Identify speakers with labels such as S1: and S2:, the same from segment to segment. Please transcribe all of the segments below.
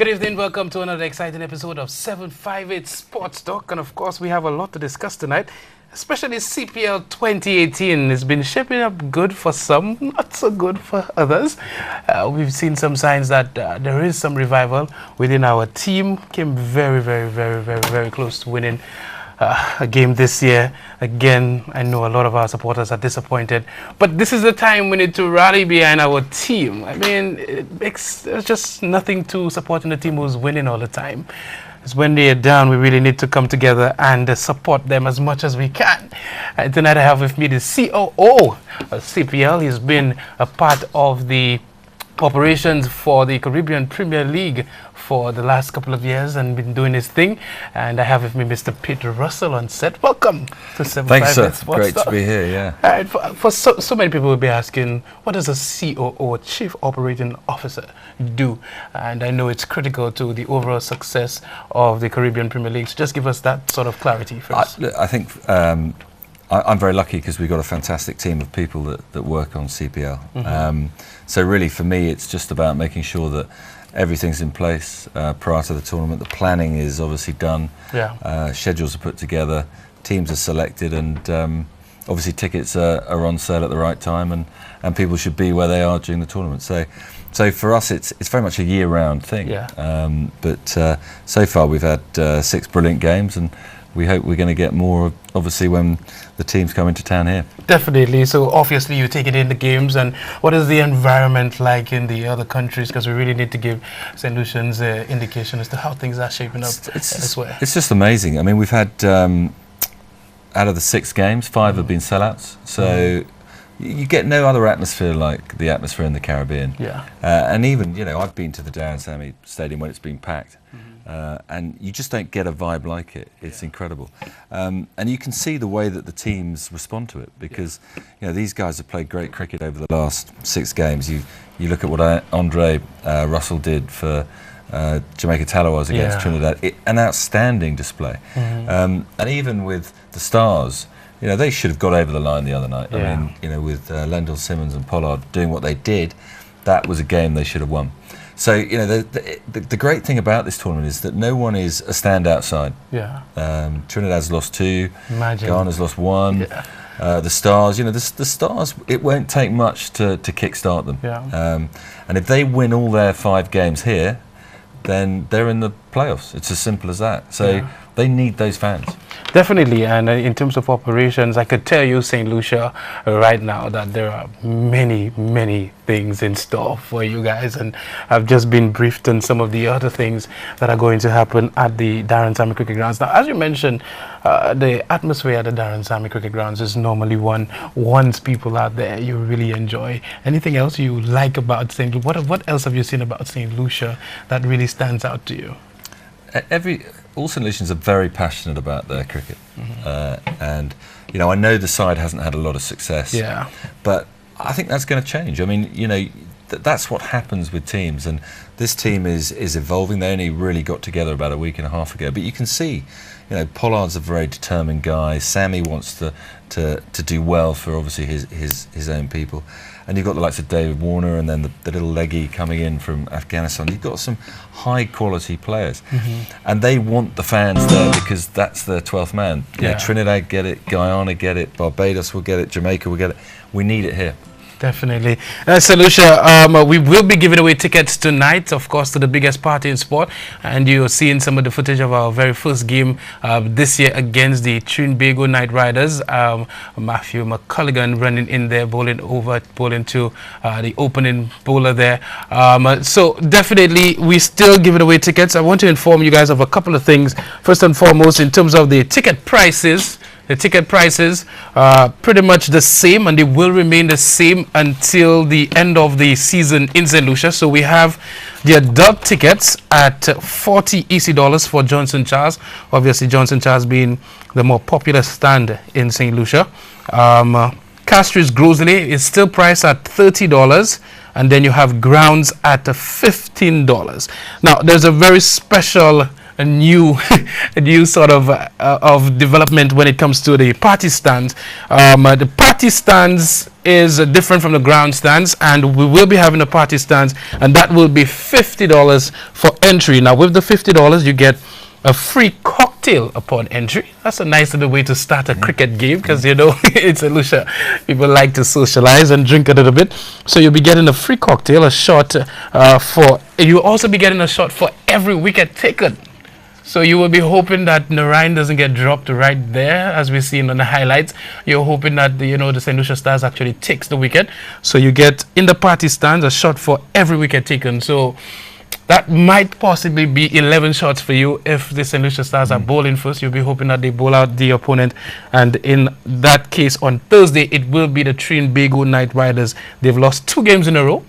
S1: Good evening, welcome to another exciting episode of 758 Sports Talk. And of course, we have a lot to discuss tonight, especially CPL 2018. It's been shaping up good for some, not so good for others. We've seen some signs that there is some revival within our team. Came very close to winning a game this year. Again, I know a lot of our supporters are disappointed, but this is the time we need to rally behind our team. I mean, there's just nothing to supporting the team who's winning all the time. It's when they are down, we really need to come together and support them as much as we can. Tonight I have with me the COO of CPL. He's been a part of the operations for the Caribbean Premier League for the last couple of years and been doing his thing. And I have with me Mr. Peter Russell on set. Welcome to 758
S2: Thanks, sir.
S1: Sports
S2: Great
S1: Talk.
S2: to be here, yeah.
S1: All right, for so many people will be asking, what does a COO, Chief Operating Officer, do? And I know it's critical to the overall success of the Caribbean Premier League. So just give us that sort of clarity first.
S2: I think I'm very lucky because we've got a fantastic team of people that work on CPL.
S1: Mm-hmm.
S2: So really for me it's just about making sure that everything's in place prior to the tournament. The planning is obviously done, schedules are put together, teams are selected, and obviously tickets are on sale at the right time, and people should be where they are during the tournament. So for us it's very much a year-round thing. But so far we've had 6 brilliant games, and we hope we're going to get more, obviously, when the teams come into town here.
S1: Definitely. So obviously you take it in the games, and what is the environment like in the other countries? Because we really need to give St. Lucians an indication as to how things are shaping up elsewhere. It's
S2: just amazing. I mean, we've had, out of the 6 games, 5 have been sellouts. So you get no other atmosphere like the atmosphere in the Caribbean. And even, you know, I've been to the Darren Sammy Stadium when it's been packed. And you just don't get a vibe like it. It's incredible. And you can see the way that the teams respond to it, because you know, these guys have played great cricket over the last 6 games. You look at what Andre Russell did for Jamaica Tallawahs against Trinidad. An outstanding display. And even with the Stars, you know, they should have got over the line the other night. I mean, you know, with Lendl Simmons and Pollard doing what they did, that was a game they should have won. So, you know, the great thing about this tournament is that no one is a standout side. Trinidad's lost 2, Ghana's lost 1. The Stars, you know, the Stars, it won't take much to kickstart them. And if they win all their 5 games here, then they're in the playoffs. It's as simple as that. So they need those fans.
S1: Definitely, and in terms of operations, I could tell you, St. Lucia, right now that there are many things in store for you guys, and I've just been briefed on some of the other things that are going to happen at the Darren Sammy Cricket Grounds. Now, as you mentioned, the atmosphere at the Darren Sammy Cricket Grounds is normally one. Once people out there, you really enjoy. Anything else you like about St. Lucia? What else have you seen about St. Lucia that really stands out to you?
S2: All St. Lucians are very passionate about their cricket, and you know, I know the side hasn't had a lot of success, but I think that's going to change. I mean, you know, that's what happens with teams, and this team is evolving. They only really got together about a week and a half ago, but you can see, you know, Pollard's a very determined guy. Sammy wants to do well for obviously his own people. And you've got the likes of David Warner, and then the little leggy coming in from Afghanistan. You've got some high quality players, and they want the fans there because that's their 12th man. You know, Trinidad get it, Guyana get it, Barbados will get it, Jamaica will get it. We need it here.
S1: Definitely. St. Lucia, we will be giving away tickets tonight, of course, to the biggest party in sport. And you're seeing some of the footage of our very first game this year against the Trinbago Knight Riders. Matthew McCulligan running in there, bowling to the opening bowler there. So definitely, we still giving away tickets. I want to inform you guys of a couple of things. First and foremost, in terms of the ticket prices. The ticket prices are pretty much the same, and they will remain the same until the end of the season in St. Lucia. So we have the adult tickets at $40 EC for Johnson Charles. Obviously, Johnson Charles being the more popular stand in St. Lucia. Castries Grosley is still priced at $30, and then you have Grounds at $15. Now, there's a very special a new a new sort of development when it comes to the party stands. The party stands is different from the ground stands, and we will be having a party stands, and that will be $50 for entry. Now with the $50 you get a free cocktail upon entry. That's a nice little way to start a cricket game, because you know it's a Lucia. People like to socialize and drink a little bit. So you'll be getting a free cocktail, a shot you'll also be getting a shot for every wicket taken. So you will be hoping that Narayan doesn't get dropped right there, as we've seen on the highlights. You're hoping that the St. Lucia Stars actually takes the wicket. So you get in the party stands a shot for every wicket taken. So that might possibly be 11 shots for you if the St. Lucia Stars are bowling first. You'll be hoping that they bowl out the opponent. And in that case, on Thursday, it will be the Trinbago Knight Riders. They've lost 2 games in a row.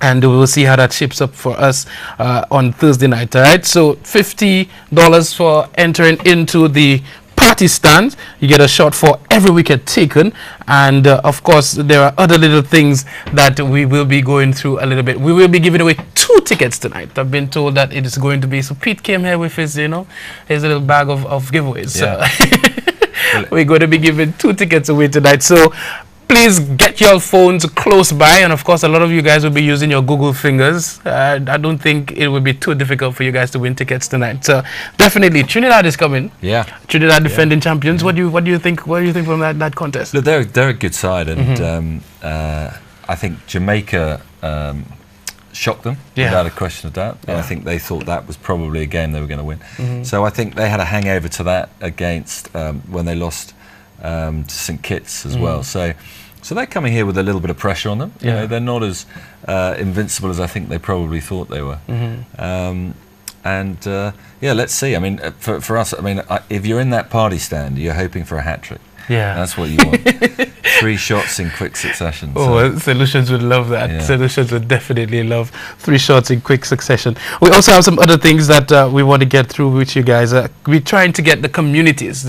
S1: And we'll see how that shapes up for us on Thursday night. All right, so $50 for entering into the party stand. You get a shot for every wicket taken. And of course, there are other little things that we will be going through a little bit. We will be giving away 2 tickets tonight. I've been told that it is going to be. So Pete came here with his, his little bag of giveaways. Yeah. So we're going to be giving 2 tickets away tonight. So please get your phones close by, and of course a lot of you guys will be using your Google fingers. I don't think it will be too difficult for you guys to win tickets tonight. So definitely Trinidad is coming. Yeah, Trinidad defending champions. What do you think from that contest?
S2: Look, they're a good side, and I think Jamaica shocked them without a question of doubt. And I think they thought that was probably a game they were going to win. So I think they had a hangover to that against when they lost to St. Kitts as well. So they're coming here with a little bit of pressure on them. You know, they're not as invincible as I think they probably thought they were. Let's see. I mean, for us, I mean, if you're in that party stand, you're hoping for a hat-trick. Yeah, that's what you want. 3 shots in quick succession.
S1: Oh, Solutions would love that. Yeah. Solutions would definitely love 3 shots in quick succession. We also have some other things that we want to get through with you guys. We're trying to get the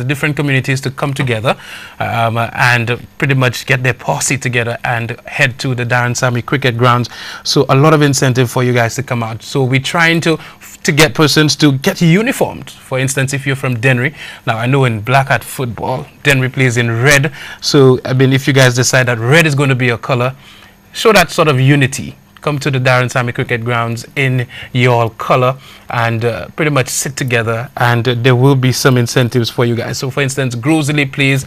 S1: different communities to come together and pretty much get their posse together and head to the Darren Sammy Cricket Grounds. So a lot of incentive for you guys to come out. So we're trying to get persons to get uniformed. For instance, if you're from Dennery, now I know in Black Hat football, Dennery plays in red. So I mean, if you guys decide that red is going to be your color, show that sort of unity. Come to the Darren Sammy Cricket Grounds in your color and pretty much sit together, and there will be some incentives for you guys. So for instance, Grosley plays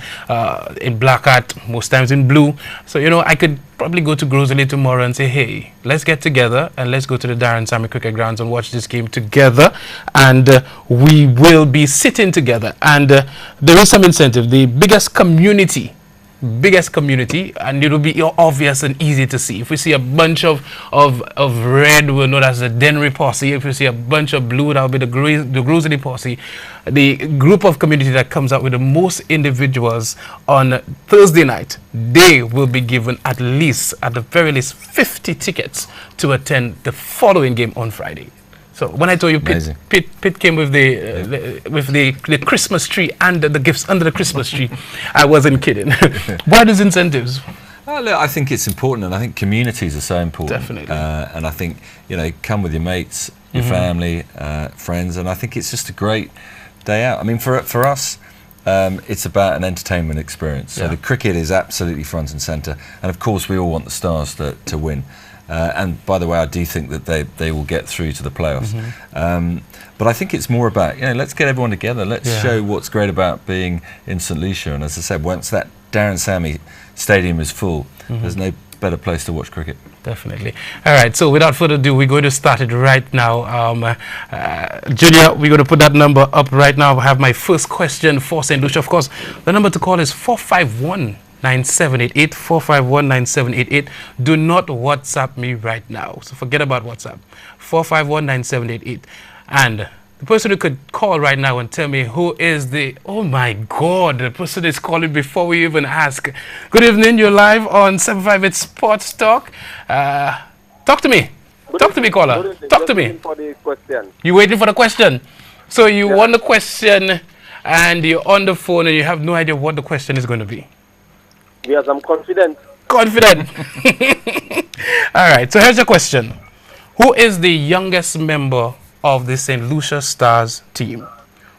S1: in Black Hat, most times in blue. So I could probably go to Grosley tomorrow and say, hey, let's get together and let's go to the Darren Sammy Cricket Grounds and watch this game together, and we will be sitting together, and there is some incentive. The biggest community, and it will be obvious and easy to see. If we see a bunch of red, we'll know that's the Dennery posse. If we see a bunch of blue, that'll be the Grosley posse. The group of community that comes out with the most individuals on Thursday night, they will be given at the very least 50 tickets to attend the following game on Friday. So when I told you Pete came with the Christmas tree and the gifts under the Christmas tree, I wasn't kidding. Why those incentives?
S2: Look, I think it's important, and I think communities are so important.
S1: Definitely.
S2: And I think, come with your mates, your family, friends, and I think it's just a great day out. I mean, for us, it's about an entertainment experience. So the cricket is absolutely front and centre, and of course we all want the Stars to win. And by the way, I do think that they will get through to the playoffs. But I think it's more about, let's get everyone together. Let's show what's great about being in St. Lucia. And as I said, once that Darren Sammy Stadium is full, there's no better place to watch cricket.
S1: Definitely. All right, so without further ado, we're going to start it right now. Junior, we're going to put that number up right now. I have my first question for St. Lucia. Of course, the number to call is 451-9788, 451-9788. Do not WhatsApp me right now. So forget about WhatsApp. 451-9788. And the person who could call right now and tell me who is the person is calling before we even ask. Good evening, you're live on 758 Sports Talk. Talk to me. Talk to me, caller. Talk to me. You're waiting for the question. So you want the question and you're on the phone and you have no idea what the question is going to be.
S3: Yes, I'm confident.
S1: Confident. All right, so here's your question. Who is the youngest member of the St. Lucia Stars team,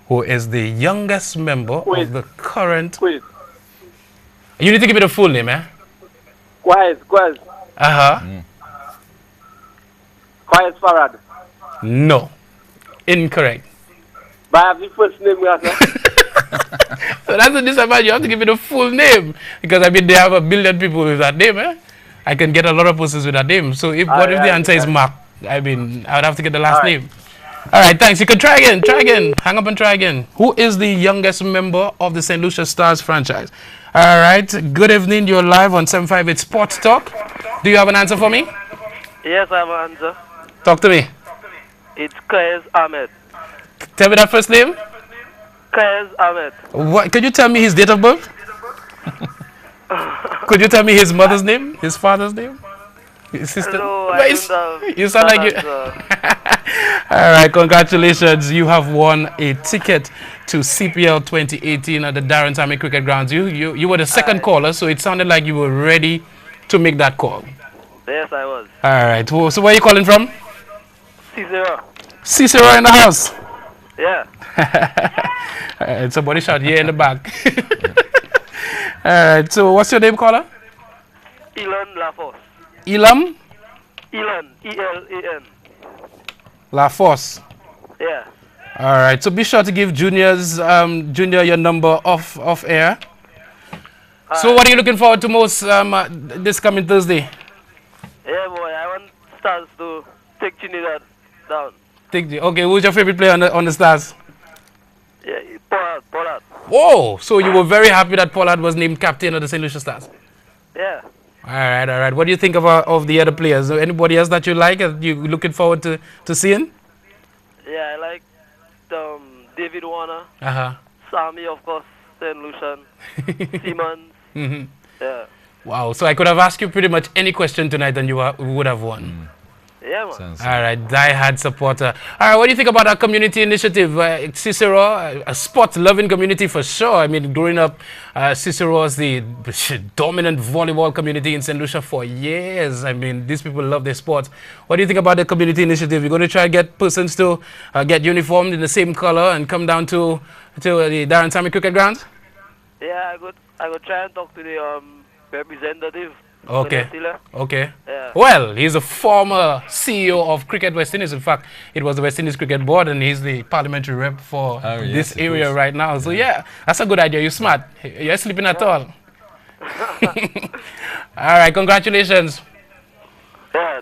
S1: who is the youngest member of the current...
S3: Quiz.
S1: You need to give me the full name, eh?
S3: Quiz.
S1: Uh-huh.
S3: Quiz Farad.
S1: No. Incorrect.
S3: But I have the first name,
S1: So that's the disadvantage. You have to give me the full name. Because, I mean, they have 1 billion people with that name, eh? I can get a lot of persons with that name. So if what if the answer is Mark? I mean, I would have to get the last name. All right, thanks. You can try again. Hang up and try again. Who is the youngest member of the St. Lucia Stars franchise? All right. Good evening. You're live on 758 Sports Talk. Do you have an answer for me?
S4: Yes, I have an answer.
S1: Talk to me.
S4: It's Kayes Ahmed.
S1: Tell me that first name.
S4: Kayes Ahmed.
S1: What? Could you tell me his date of birth? Could you tell me his mother's name? His father's name? His sister?
S4: No, I don't have
S1: you sound like you... All right, congratulations. You have won a ticket to CPL 2018 at the Darren Tammy Cricket Grounds. You were the second caller, so it sounded like you were ready to make that call.
S4: Yes, I was.
S1: All right. So where are you calling from?
S4: Cicero.
S1: Cicero in the house.
S4: Yeah.
S1: All right, somebody shot here in the back. All right. So what's your name, caller?
S4: Elan Laforce.
S1: Elam?
S4: Elan. E-L-A-N.
S1: Laforce.
S4: Yeah.
S1: All right. So be sure to give Junior your number off air. So what are you looking forward to most this coming Thursday?
S4: Yeah, boy. I want Stars to take Trinidad down.
S1: Okay, who's your favorite player on the Stars?
S4: Yeah, Pollard.
S1: Whoa! So you were very happy that Pollard was named captain of the St. Lucia Stars?
S4: Yeah.
S1: All right. What do you think of the other players? Anybody else that you like? Are you looking forward to seeing?
S4: Yeah, I like David Warner.
S1: Uh-huh.
S4: Sammy, of course. St. Lucian. Simmons.
S1: Mm-hmm.
S4: Yeah.
S1: Wow. So I could have asked you pretty much any question tonight and you would have won.
S4: Yeah, man.
S1: All right, die-hard supporter. All right, what do you think about our community initiative? Cicero, a sport-loving community for sure. I mean, growing up, Cicero was the dominant volleyball community in St. Lucia for years. I mean, these people love their sports. What do you think about the community initiative? You're going to try to get persons to get uniformed in the same color and come down to the Darren Tammy Cricket Grounds?
S4: Yeah, I could try and talk to the representative.
S1: Okay.
S4: Yeah.
S1: Well, he's a former CEO of Cricket West Indies. In fact, it was the West Indies Cricket Board, and he's the parliamentary rep for this area right now. So yeah, that's a good idea. You're smart. You're sleeping at all. All right, congratulations.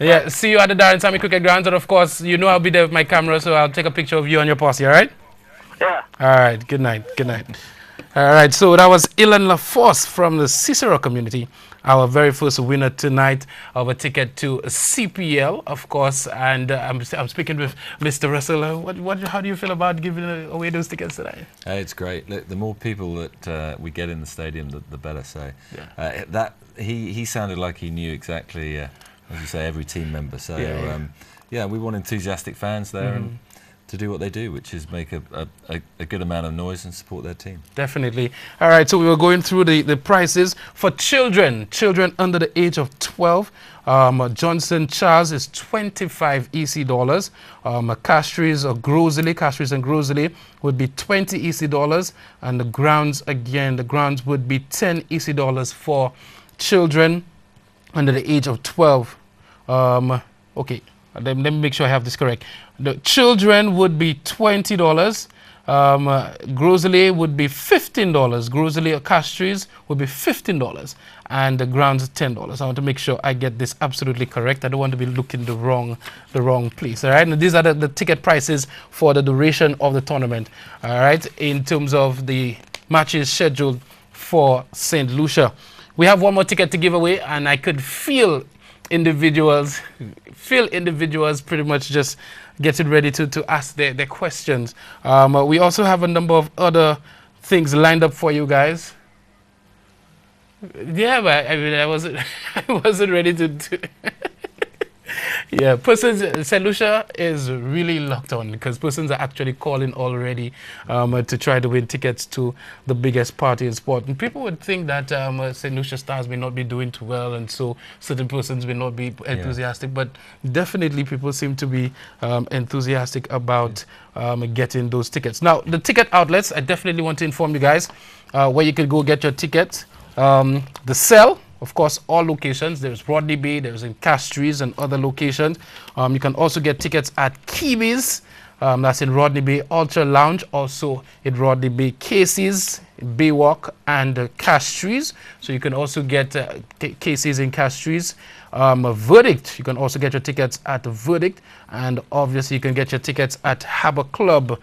S1: Yeah, see you at the Darren Tammy Cricket Grounds, and of course, you know I'll be there with my camera, so I'll take a picture of you and your posse. All right?
S4: Yeah.
S1: All right. Good night. All right, so that was Elan Laforce from the Cicero community, our very first winner tonight of a ticket to CPL, of course. And I'm speaking with Mr. Russell. How do you feel about giving away those tickets tonight?
S2: It's great. Look, the more people that we get in the stadium, the better. So he sounded like he knew exactly, as you say, every team member. So we want enthusiastic fans there. And to do what they do, which is make a good amount of noise and support their team. Definitely.
S1: All right, so we were going through the prices for children under the age of 12. Johnson Charles is 25 EC dollars. Castries and Grosley would be 20 EC dollars. And the grounds would be 10 EC dollars for children under the age of 12. Okay. Let me make sure I have this correct. The children would be $20. Grosley would be $15. Grosley or Castries would be $15. And the grounds $10. I want to make sure I get this absolutely correct. I don't want to be looking the wrong place. All right. And these are the ticket prices for the duration of the tournament. All right. In terms of the matches scheduled for St. Lucia, we have one more ticket to give away, and I could feel individuals pretty much just getting ready to ask their questions. We also have a number of other things lined up for you guys. Yeah, but I mean, I wasn't ready to Yeah, persons, St. Lucia is really locked on because persons are actually calling already to try to win tickets to the biggest party in sport. And people would think that St. Lucia Stars may not be doing too well, and so certain persons may not be enthusiastic, but definitely people seem to be enthusiastic about getting those tickets. Now, the ticket outlets, I definitely want to inform you guys where you can go get your tickets. The Cell, of course, all locations. There's Rodney Bay, there's in Castries and other locations. You can also get tickets at Keebies, that's in Rodney Bay, Ultra Lounge, also in Rodney Bay, Casey's, Baywalk, and Castries. So you can also get Casey's in Castries. Verdict, you can also get your tickets at Verdict, and obviously you can get your tickets at Harbour Club,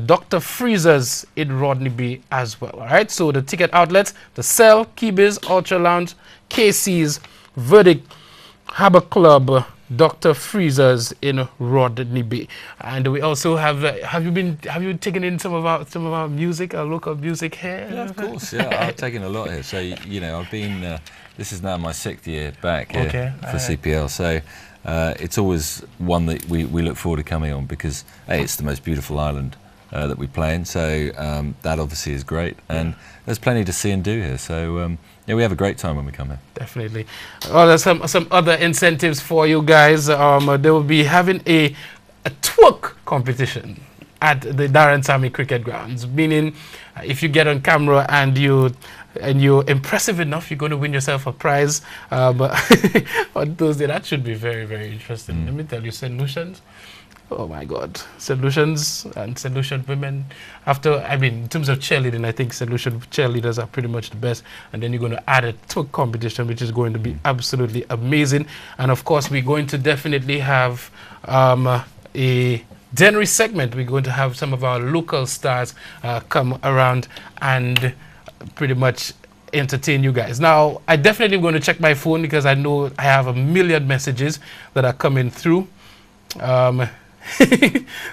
S1: Dr. Freezer's in Rodney Bay as well. All right, so the ticket outlets: the Cell, Keebies, Ultra Lounge, Casey's, Verdict, Harbour Club, Dr. Freezer's in Rodney Bay. And we also have have you taken in some of our music, our local music here?
S2: Yeah, of course. Yeah, I've taken a lot here. So you know, I've been this is now my 6th year back here for CPL. So it's always one that we look forward to coming on because it's the most beautiful island that we play in. So that obviously is great, and there's plenty to see and do here. So yeah, we have a great time when we come here.
S1: Definitely. Well, there's some other incentives for you guys. They will be having a twerk competition at the Darren Sammy Cricket Grounds, meaning if you get on camera and you're impressive enough, you're going to win yourself a prize. But on Thursday, that should be very, very interesting. Let me tell you, St. Lucians, oh my God, St. Lucians and St. Lucian women. In terms of cheerleading, I think St. Lucian cheerleaders are pretty much the best. And then you're going to add a twerk competition, which is going to be absolutely amazing. And of course, we're going to definitely have a January segment. We're going to have some of our local stars come around and pretty much entertain you guys. Now, I definitely going to check my phone because I know I have a million messages that are coming through.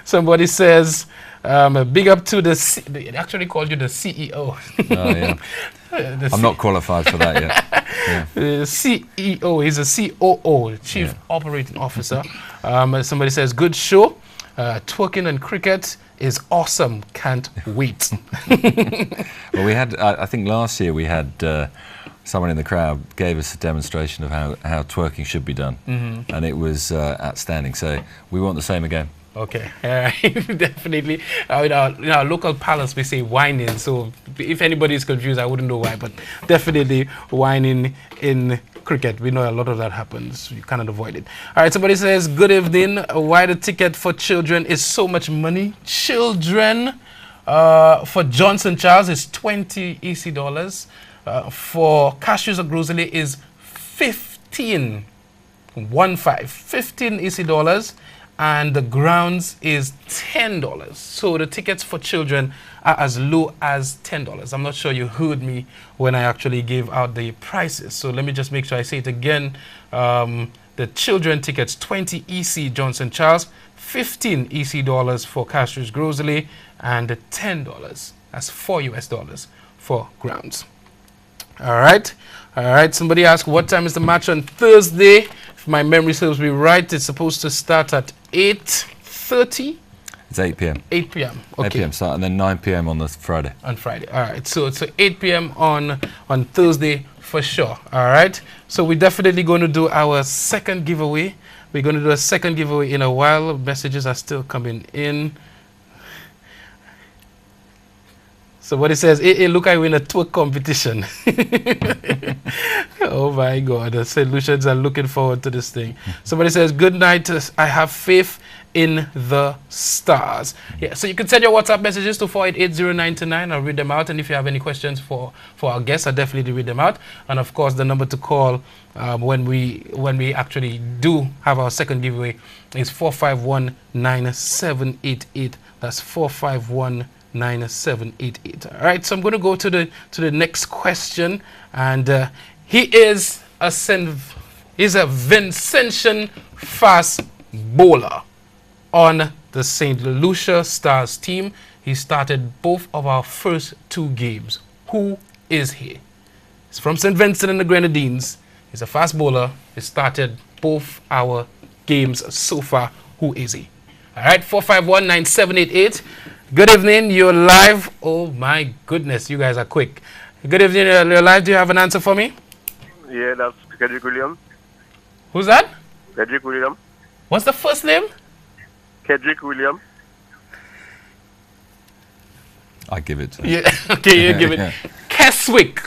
S1: Somebody says, big up to they actually called you the CEO.
S2: Oh, yeah. I'm not qualified for that yet. Yeah.
S1: The CEO, he's a COO, Chief Operating Officer. Somebody says, good show. Twerking and cricket is awesome. Can't wait.
S2: Well, we had, I think last year we had someone in the crowd gave us a demonstration of how twerking should be done. And it was outstanding. So we want the same again.
S1: Okay, definitely. In our local palace, we say whining. So if anybody is confused, I wouldn't know why, but definitely whining in cricket. We know a lot of that happens. You cannot avoid it. All right, somebody says, good evening. Why the ticket for children is so much money? Children for Johnson Charles is 20 EC dollars. For Cashews or Grosley is 15 EC dollars. And the grounds is $10. So the tickets for children are as low as $10. I'm not sure you heard me when I actually gave out the prices. So let me just make sure I say it again. The children tickets, 20 EC Johnson Charles, 15 EC dollars for Cashews Grosley, and $10. That's $4 for grounds. All right. Somebody asked, what time is the match on Thursday? If my memory serves me right, it's supposed to start at 8:30.
S2: It's 8 p.m.
S1: 8 p.m. Okay.
S2: 8 p.m. start, and then 9 p.m. on the Friday.
S1: On Friday. All right. So it's 8 p.m. on Thursday for sure. All right. So we're definitely going to do our second giveaway. We're going to do a second giveaway in a while. Messages are still coming in. So what it says, hey, look, I win a twerk competition. Oh my God, the St. Lucians are looking forward to this thing. Somebody says, good night, I have faith in the stars. Yeah, so you can send your WhatsApp messages to 4880929. I'll read them out. And if you have any questions for our guests, I'll definitely read them out. And of course, the number to call when we actually do have our second giveaway is 4519788. That's 4519788. All right, so I'm going to go to the next question, and he is a Vincentian fast bowler on the St. Lucia Stars team. He started both of our first 2 games. Who is he? He's from St. Vincent and the Grenadines. He's a fast bowler. He started both our games so far. Who is he? All right, 451-9788. Good evening, you're live. Oh my goodness, you guys are quick. Good evening, you're live. Do you have an answer for me?
S3: Yeah, that's Kedrick Williams.
S1: Who's that?
S3: Kedrick Williams.
S1: What's the first name?
S3: Kedrick Williams.
S2: I give it to
S1: Yeah, okay, you give it. Keswick.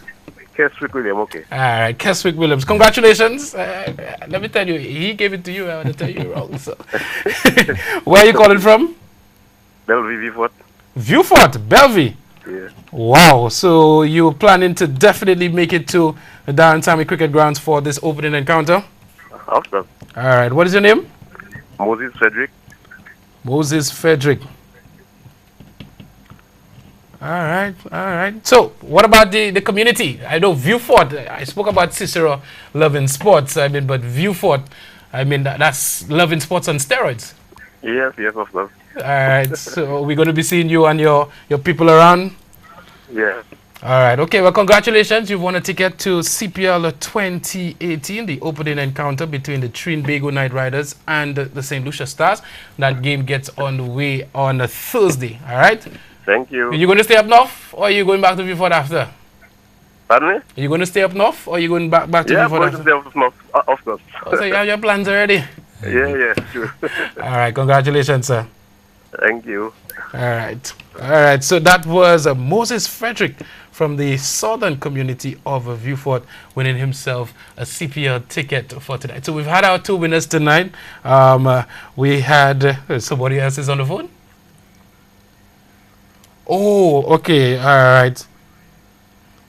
S3: Kedrick Williams, okay.
S1: All right, Keswick Williams. Congratulations. Let me tell you, he gave it to you. I want to tell you wrong. So. Where are you calling from?
S3: Bellevue, Viewfort.
S1: Viewfort, Bellevue.
S3: Yeah.
S1: Wow. So you're planning to definitely make it to the Darren Tammy Cricket Grounds for this opening encounter?
S3: Of course.
S1: All right. What is your name?
S3: Moses Frederick.
S1: Moses Frederick. All right, all right. So, what about the community? I know Viewfort. I spoke about Cicero loving sports. I mean, but Viewfort, I mean, that's loving sports on steroids.
S3: Yes, of course.
S1: All right. So, we're going to be seeing you and your people around.
S3: Yeah.
S1: All right. Okay. Well, congratulations. You've won a ticket to CPL 2018, the opening encounter between the Trinbago Knight Riders and the St. Lucia Stars. That game gets underway on a Thursday. All right.
S3: Thank you.
S1: Are you going to stay up north, or are you going back to Viewfort after?
S3: Pardon me?
S1: Are you going to stay up north, or are you going back to
S3: Yeah, I'm
S1: Viewfort
S3: going to
S1: after?
S3: stay of course.
S1: Oh, so you have your plans already?
S3: Yeah, sure.
S1: All right. Congratulations, sir.
S3: Thank you.
S1: All right. All right. So that was Moses Frederick from the southern community of Viewfort winning himself a CPL ticket for tonight. So we've had our two winners tonight. We had somebody else is on the phone. Oh, okay. All right.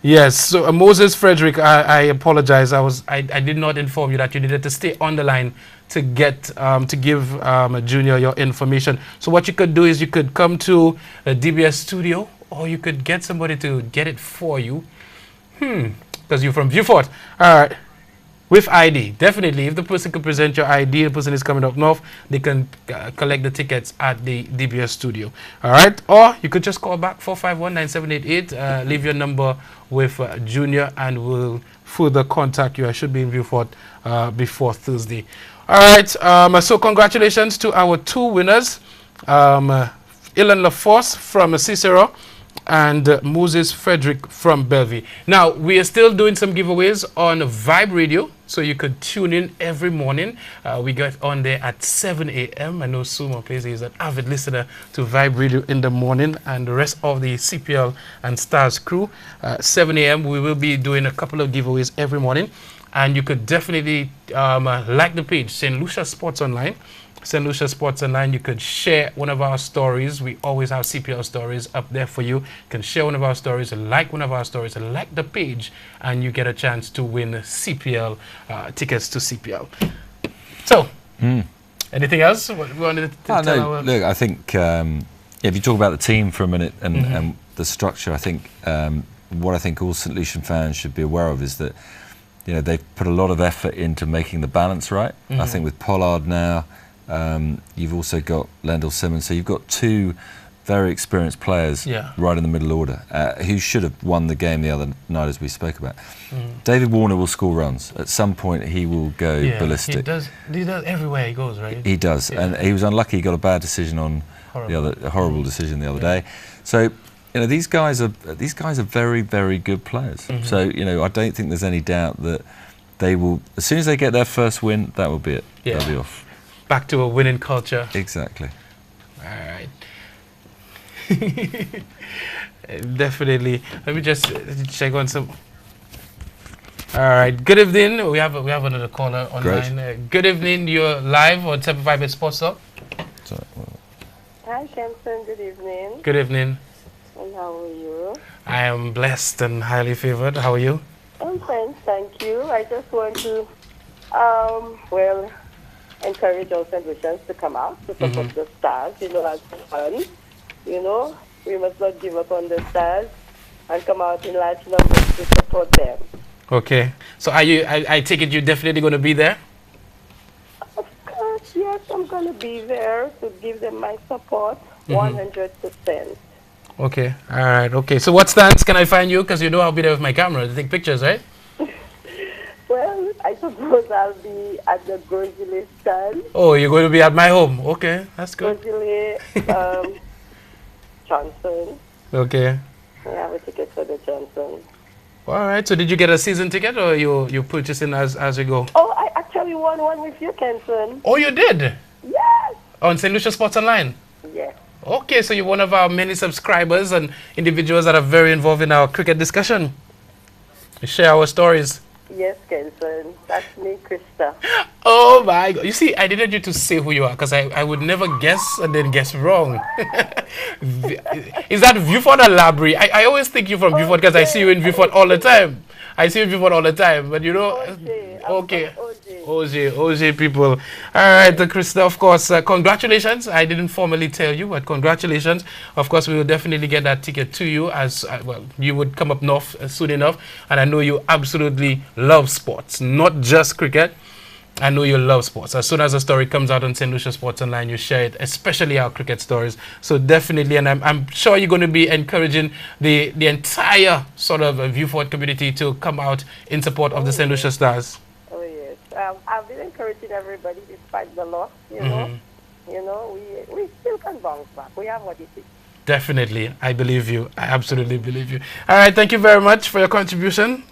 S1: Yes. So Moses Frederick, I apologize. I did not inform you that you needed to stay on the line to get to give Junior your information. So what you could do is you could come to the DBS studio, or you could get somebody to get it for you. Because you're from Viewfort. All right. With ID, definitely. If the person can present your ID, the person is coming up north, they can collect the tickets at the DBS studio. All right? Or you could just call back 451-9788, leave your number with Junior, and we'll further contact you. I should be in Viewfort before Thursday. All right. So congratulations to our two winners, Ilan LaForce from Cicero and Moses Frederick from Bellevue. Now, we are still doing some giveaways on Vibe Radio, so you could tune in every morning. We get on there at 7 a.m. I know Sumo Paisley is an avid listener to Vibe Radio in the morning, and the rest of the CPL and Stars crew. 7 a.m. we will be doing a couple of giveaways every morning, and you could definitely like the page, St. Lucia Sports Online. St. Lucia Sports Online, you could share one of our stories. We always have CPL stories up there for you. You can share one of our stories, like one of our stories, like the page, and you get a chance to win CPL tickets to CPL. So, anything else? What we wanted to tell our...
S2: Look, I think if you talk about the team for a minute and the structure, I think what I think all St. Lucian fans should be aware of is that they've put a lot of effort into making the balance right. I think with Pollard now, you've also got Lendl Simmons, so you've got two very experienced players right in the middle order who should have won the game the other night, as we spoke about. David Warner will score runs. At some point he will go ballistic.
S1: He does everywhere he goes, right?
S2: He does, and he was unlucky. He got a bad decision on a horrible decision the other day. So these guys are very, very good players. So I don't think there's any doubt that they will, as soon as they get their first win, that will be it. They'll be off.
S1: Back to a winning culture.
S2: Exactly.
S1: All right. Definitely. Let me just check on some. All right. Good evening. We have another caller online. Good evening. You're live on 758 Sports Talk.
S5: Hi, Shamson. Good evening.
S1: Good evening.
S5: And how are you?
S1: I am blessed and highly favored. How are you?
S5: I'm fine, thank you. I just want to, encourage all St. Lucians to come out to support the Stars. As fun. We must not give up on the Stars and come out in large numbers to support them.
S1: Okay. So are you? I take it you're definitely going to be there?
S5: Of course, yes, I'm going to be there to give them my support, 100%.
S1: Okay. All right. Okay. So what stands can I find you? Because I'll be there with my camera to take pictures, right?
S5: Well, I suppose I'll be at the Gozile stand.
S1: Oh, you're going to be at my home. Okay, that's good.
S5: Gozile, Johnson.
S1: Okay.
S5: I have a ticket for the Johnson.
S1: All right. So did you get a season ticket or you purchasing as you go?
S5: Oh, I actually won one with you, Kenson.
S1: Oh, you did?
S5: Yes.
S1: On St. Lucia Sports Online?
S5: Yes.
S1: Okay, so you're one of our many subscribers and individuals that are very involved in our cricket discussion. You share our stories.
S5: Yes, Kenson. That's me, Krista.
S1: Oh my God. You see, I needed you to say who you are because I would never guess and then guess wrong. Is that Viewford or Labrie? I always think you're from Viewford because I see you in Viewford all the time. I see you in Viewford all the time, but you know. Okay. OJ people. All right, Krista, of course, congratulations. I didn't formally tell you, but congratulations. Of course, we will definitely get that ticket to you as well. You would come up north soon enough, and I know you absolutely love sports, not just cricket. I know you love sports. As soon as a story comes out on St. Lucia Sports Online, you share it, especially our cricket stories. So definitely, and I'm sure you're going to be encouraging the entire sort of Viewford community to come out in support of the St. Lucia Stars.
S5: Oh, yes. I've been encouraging everybody despite the loss, you know. You know, we still can bounce back. We have what it is.
S1: Definitely. I believe you. I absolutely believe you. All right. Thank you very much for your contribution.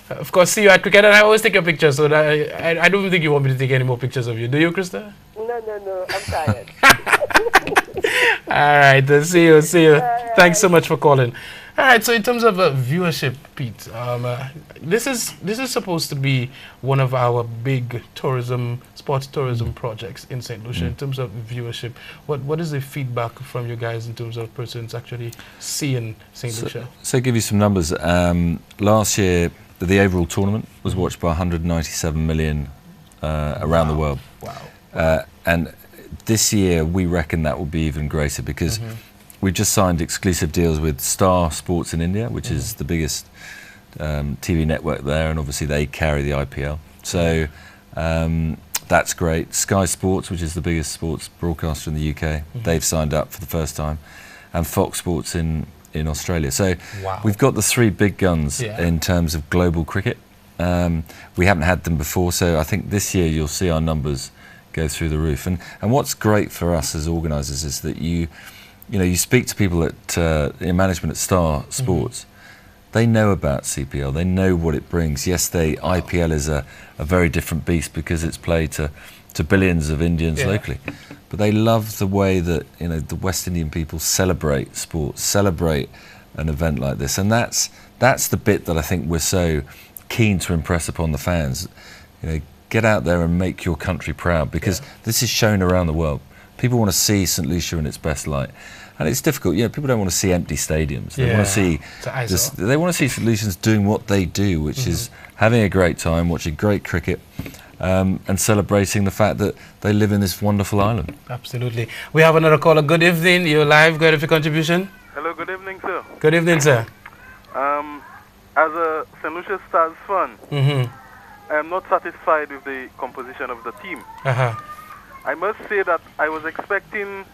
S1: Of course, see you at cricket, and I always take your pictures, so that I don't think you want me to take any more pictures of you. Do you, Krista?
S5: No, I'm tired.
S1: All right, then see you.
S5: Right.
S1: Thanks so much for calling. All right, so in terms of viewership, Pete, this is supposed to be one of our big sports tourism projects in St. Lucia. In terms of viewership, what is the feedback from you guys in terms of persons actually seeing St. Lucia?
S2: So give you some numbers. Last year, the overall tournament was watched by 197 million around the world.
S1: Wow.
S2: And this year, we reckon that will be even greater because we've just signed exclusive deals with Star Sports in India, which is the biggest TV network there, and obviously they carry the IPL. So that's great. Sky Sports, which is the biggest sports broadcaster in the UK, they've signed up for the first time, and Fox Sports in Australia. So we've got the three big guns in terms of global cricket. We haven't had them before, so I think this year you'll see our numbers go through the roof. And what's great for us as organisers is that you speak to people at in management at Star Sports. They know about CPL. They know what it brings. Yes, IPL is a very different beast because it's played to billions of Indians locally. But they love the way that the West Indian people celebrate sports, celebrate an event like this, and that's the bit that I think we're so keen to impress upon the fans. Get out there and make your country proud because this is shown around the world. People want to see St. Lucia in its best light, and it's difficult. People don't want to see empty stadiums. They want to see they want to see St. Lucians doing what they do, which is having a great time, watching great cricket. And celebrating the fact that they live in this wonderful island.
S1: Absolutely. We have another caller. Good evening. You're live. Go ahead with your contribution.
S4: Hello, good evening, sir.
S1: Good evening, sir.
S4: As a St. Lucia Stars fan, I am not satisfied with the composition of the team. I must say that I was expecting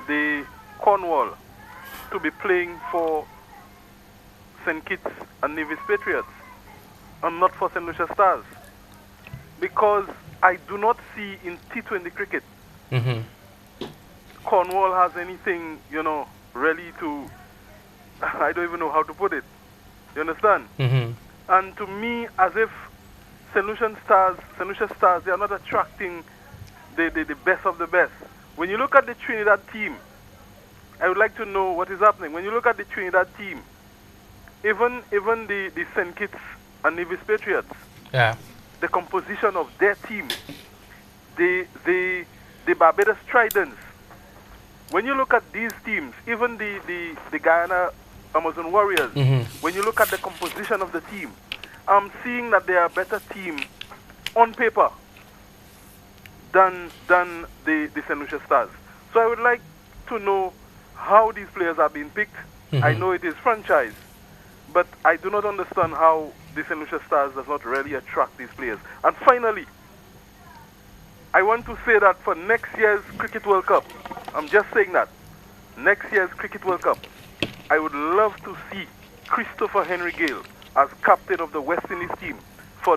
S4: the Cornwall to be playing for St. Kitts and Nevis Patriots and not for St. Lucia Stars. Because I do not see in T20 cricket Cornwall has anything, really to, I don't even know how to put it. You understand? And to me, as if St. Lucia Stars, they are not attracting the best of the best. When you look at the Trinidad team, I would like to know what is happening. When you look at the Trinidad team, even the St. Kitts and Nevis Patriots, the composition of their team, the Barbados Tridents. When you look at these teams, even the Guyana Amazon Warriors, when you look at the composition of the team, I'm seeing that they are a better team on paper than the St. Lucia Stars. So I would like to know how these players are being picked. I know it is franchise, but I do not understand how the St. Lucia Stars does not really attract these players. And finally, I want to say that for next year's Cricket World Cup, I'm just saying that, next year's Cricket World Cup, I would love to see Christopher Henry Gale as captain of the West Indies team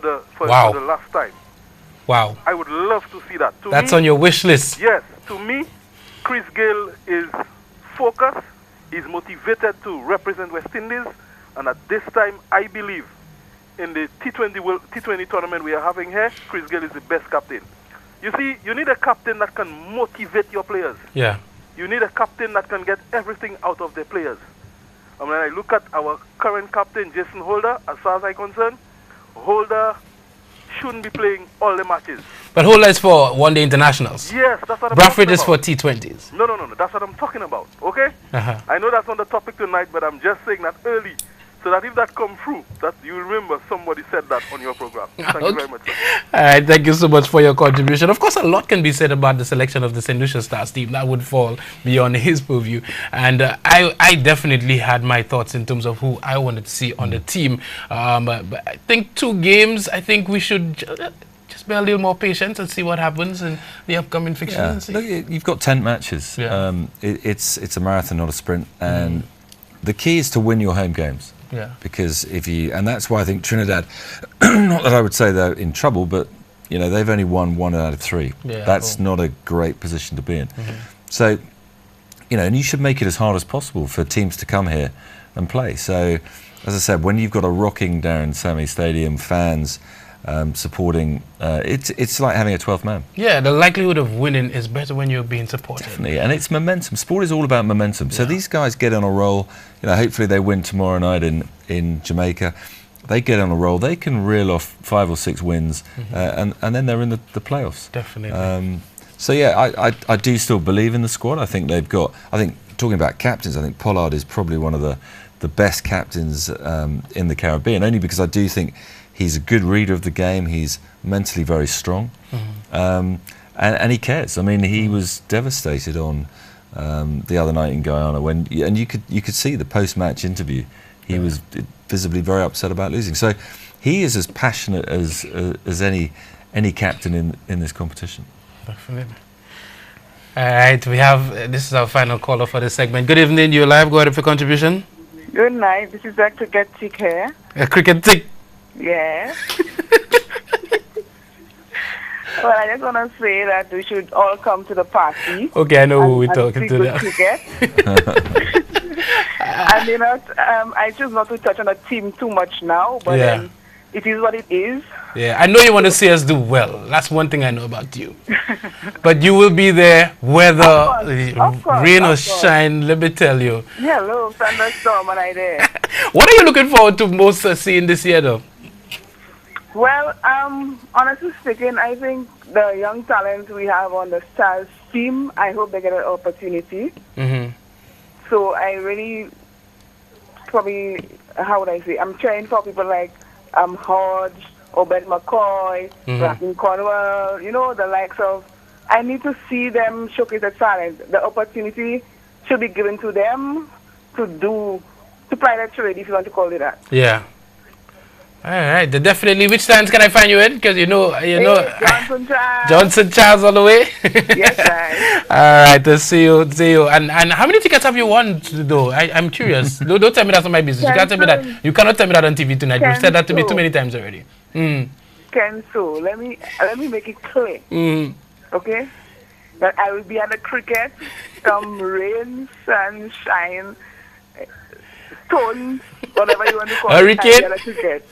S4: for the last time.
S1: Wow.
S4: I would love to see that.
S1: That's on your wish list.
S4: Yes. To me, Chris Gayle is focused. He's motivated to represent West Indies. And at this time, I believe in the T20 tournament we are having here, Chris Gayle is the best captain. You see, you need a captain that can motivate your players.
S1: Yeah.
S4: You need a captain that can get everything out of the players. And when I look at our current captain, Jason Holder, as far as I'm concerned, Holder shouldn't be playing all the matches.
S1: But Holder is for one-day internationals.
S4: Yes, that's what I'm
S1: Bradford
S4: talking
S1: is
S4: about.
S1: for T20s.
S4: No, that's what I'm talking about, okay? I know that's on the topic tonight, but I'm just saying that early, so that if that come through, that you remember somebody said that on your program. Thank you very much, sir.
S1: All right, thank you so much for your contribution. Of course, a lot can be said about the selection of the St. Lucia Stars team. That would fall beyond his purview. And I definitely had my thoughts in terms of who I wanted to see on the team. But I think 2 games, I think we should just be a little more patient and see what happens in the upcoming fixtures.
S2: Yeah. Look, you've got 10 matches.
S1: Yeah.
S2: It's a marathon, not a sprint. And the key is to win your home games.
S1: Yeah.
S2: Because and that's why I think Trinidad, not that I would say they're in trouble, but they've only won 1 out of 3.
S1: Yeah,
S2: that's not a great position to be in. So, and you should make it as hard as possible for teams to come here and play. So, as I said, when you've got a rocking Darren Sammy Stadium, fans supporting, it's like having a 12th man.
S1: Yeah, the likelihood of winning is better when you're being supported.
S2: Definitely, and it's momentum. Sport is all about momentum. So these guys get on a roll. Hopefully they win tomorrow night in Jamaica. They get on a roll. They can reel off 5 or 6 wins, and then they're in the playoffs.
S1: Definitely.
S2: So yeah, I do still believe in the squad. I think they've got. I think talking about captains, I think Pollard is probably one of the best captains in the Caribbean. Only because I do think he's a good reader of the game. He's mentally very strong, and he cares. I mean, he was devastated on the other night in Guyana and you could see the post-match interview. He was visibly very upset about losing. So he is as passionate as any captain in this competition.
S1: Definitely. All right, we have this is our final caller for this segment. Good evening, you're live. Go ahead with your contribution.
S6: Good night. This is a cricket tick here.
S1: A cricket tick.
S6: Yeah. Well, I just want to say that we should all come to the party.
S1: Okay, I know who we're talking to now.
S6: Cricket. And I choose not to touch on the team too much now, but it is what it is.
S1: Yeah, I know you want to see us do well. That's one thing I know about you. But you will be there whether
S6: of course,
S1: rain or shine, let me tell you.
S6: Hello, thunderstorm, and I there.
S1: What are you looking forward to most seeing this year, though?
S6: Well, honestly speaking, I think the young talent we have on the Stars team, I hope they get an opportunity. So I really probably, how would I say, I'm cheering for people like Hodge, Obed McCoy, Bracken Cornwell, the likes of, I need to see them showcase their talent. The opportunity should be given to them to ply their trade, if you want to call it that.
S1: Yeah. All right, definitely. Which stands can I find you in? Because
S6: Hey, Johnson Charles.
S1: Johnson Charles all the way.
S6: Yes, right.
S1: All right, see you. And how many tickets have you won, though? I'm curious. don't tell me that's not my business. You can't tell me that. You cannot tell me that on TV tonight. You've said that to me too many times already.
S6: Kenzo, let me make it clear. Okay, that I will be at the cricket, some rain, sunshine, storm, whatever you want to call
S1: Hurricane?
S6: it.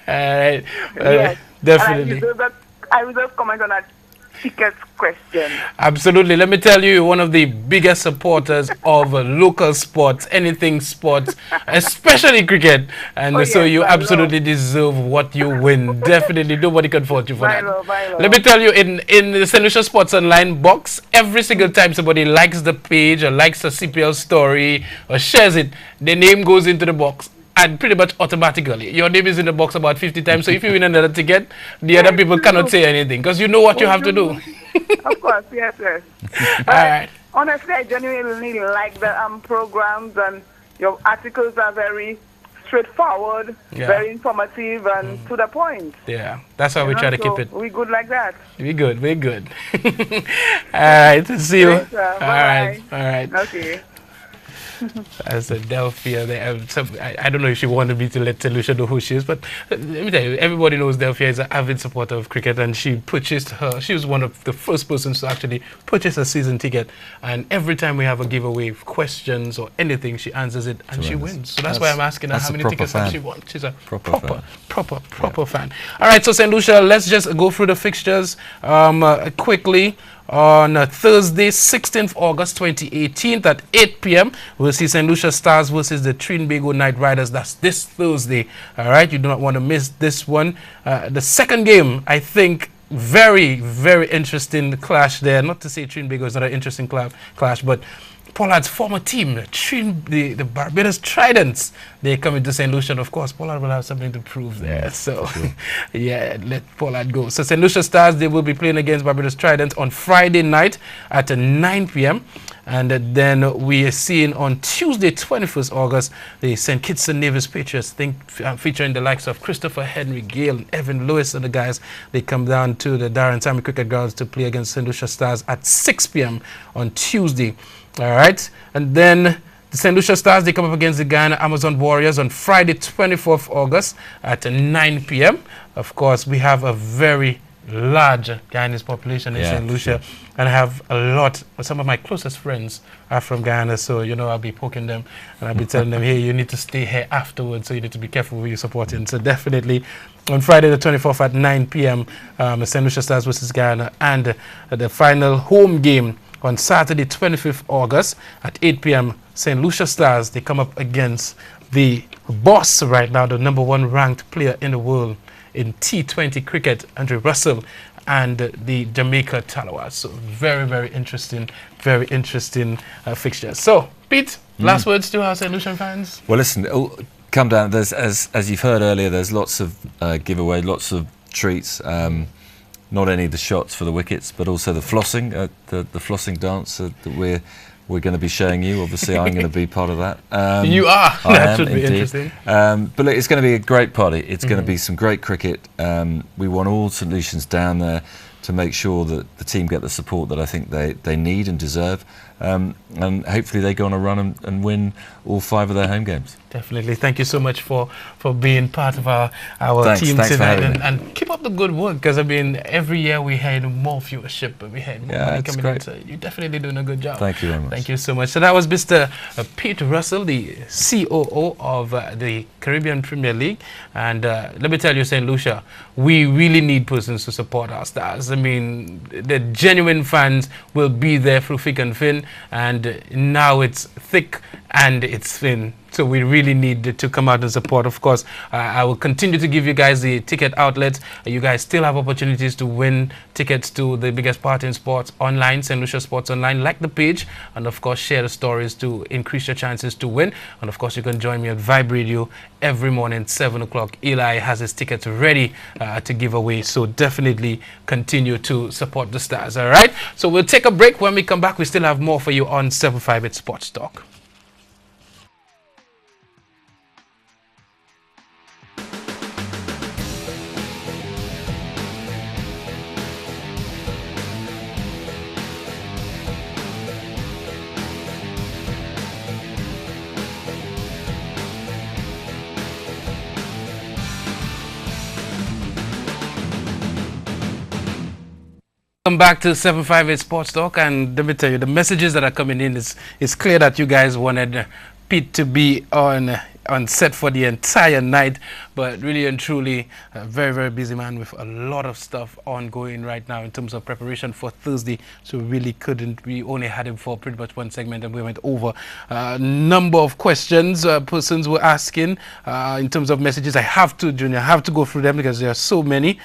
S1: All right.
S6: Yes.
S1: Definitely.
S6: And I reserve comment on that ticket question.
S1: Absolutely. Let me tell you, one of the biggest supporters of local sports, anything sports, especially cricket. And so you absolutely deserve what you win. Definitely. Nobody can fault you for that. Let me tell you, in the St. Lucia Sports Online box, every single time somebody likes the page or likes a CPL story or shares it, the name goes into the box. And pretty much automatically, your name is in the box about 50 times. So if you win another ticket, the other people cannot say anything because you know what you have to do.
S6: Of course, yes.
S1: All right.
S6: Honestly, I genuinely like the programs, and your articles are very straightforward, very informative, and to the point.
S1: Yeah, that's how we try to keep it.
S6: We're good like that.
S1: We're good. All right, see you.
S6: All right.
S1: Okay. As a Delphia, I don't know if she wanted me to let Lucia know who she is, but let me tell you, everybody knows Delphia is an avid supporter of cricket, and she was one of the first persons to actually purchase a season ticket, and every time we have a giveaway, questions or anything, she answers it and she wins. So that's why I'm asking her how many tickets does she want. She's a proper fan. All right, so St. Lucia, let's just go through the fixtures quickly. On Thursday, 16th August 2018 at 8 p.m. we'll see St. Lucia Stars versus the Trinbago Knight Riders. That's this Thursday. All right, you do not want to miss this one. The second game, I think, very, very interesting clash there. Not to say Trinbago is not an interesting clash, but Pollard's former team, the Barbados Tridents, they come into St. Lucia, and of course Pollard will have something to prove there. So yeah, let Pollard go. So St. Lucia Stars, they will be playing against Barbados Tridents on Friday night at 9 p.m. And then we are seeing on Tuesday, 21st August, the St. Kitts and Nevis Patriots, featuring the likes of Christopher Henry Gale and Evan Lewis and the guys. They come down to the Darren Sammy Cricket Grounds to play against St. Lucia Stars at 6 p.m. on Tuesday. All right, and then the St. Lucia Stars, they come up against the Guyana Amazon Warriors on Friday, 24th August at 9 p.m. Of course, we have a very large Guyanese population in St. Lucia, and I have some of my closest friends are from Guyana, so I'll be poking them and I'll be telling them, hey, you need to stay here afterwards, so you need to be careful who you're supporting. So definitely on Friday the 24th at 9 p.m. St. Lucia Stars versus Guyana, and the final home game on Saturday, 25th August at 8 p.m. St. Lucia Stars, they come up against the boss right now, the #1 ranked player in the world in T20 cricket, Andrew Russell, and the Jamaica Talawas. So very, very interesting fixture. So, Pete, last words to our St. Lucian fans?
S2: Well, listen, come down. There's, as you've heard earlier, there's lots of giveaway, lots of treats. Not only the shots for the wickets, but also the flossing, the flossing dance that we're going to be showing you. Obviously, I'm going to be part of that.
S1: You are. That should be interesting.
S2: But look, it's going to be a great party. It's going to be some great cricket. We want all St. Lucians down there to make sure that the team get the support that I think they need and deserve. And hopefully they go on a run and win all 5 of their home games.
S1: Definitely. Thank you so much for being part of our team tonight, and keep up the good work, because every year we had more viewership, but we had more money coming in. So you're definitely doing a good job.
S2: Thank you very much.
S1: Thank you so much. So that was Mr. Pete Russell, the COO of the Caribbean Premier League. And let me tell you, St. Lucia, we really need persons to support our Stars. The genuine fans will be there through thick and thin, and now it's thick and it's thin. So we really need to come out and support. Of course, I will continue to give you guys the ticket outlets. You guys still have opportunities to win tickets to the biggest party in sports online, St. Lucia Sports Online. Like the page, and of course share the stories to increase your chances to win. And of course you can join me at Vibe Radio every morning, 7 o'clock. Eli has his tickets ready to give away. So definitely continue to support the Stars. All right. So we'll take a break. When we come back, we still have more for you on 758 Sports Talk. Welcome back to 758 Sports Talk, and let me tell you, the messages that are coming in is clear that you guys wanted Pete to be on set for the entire night, but really and truly a very, very busy man with a lot of stuff ongoing right now in terms of preparation for Thursday. So we only had him for pretty much one segment, and we went over a number of questions persons were asking in terms of messages. I have to go through them because there are so many.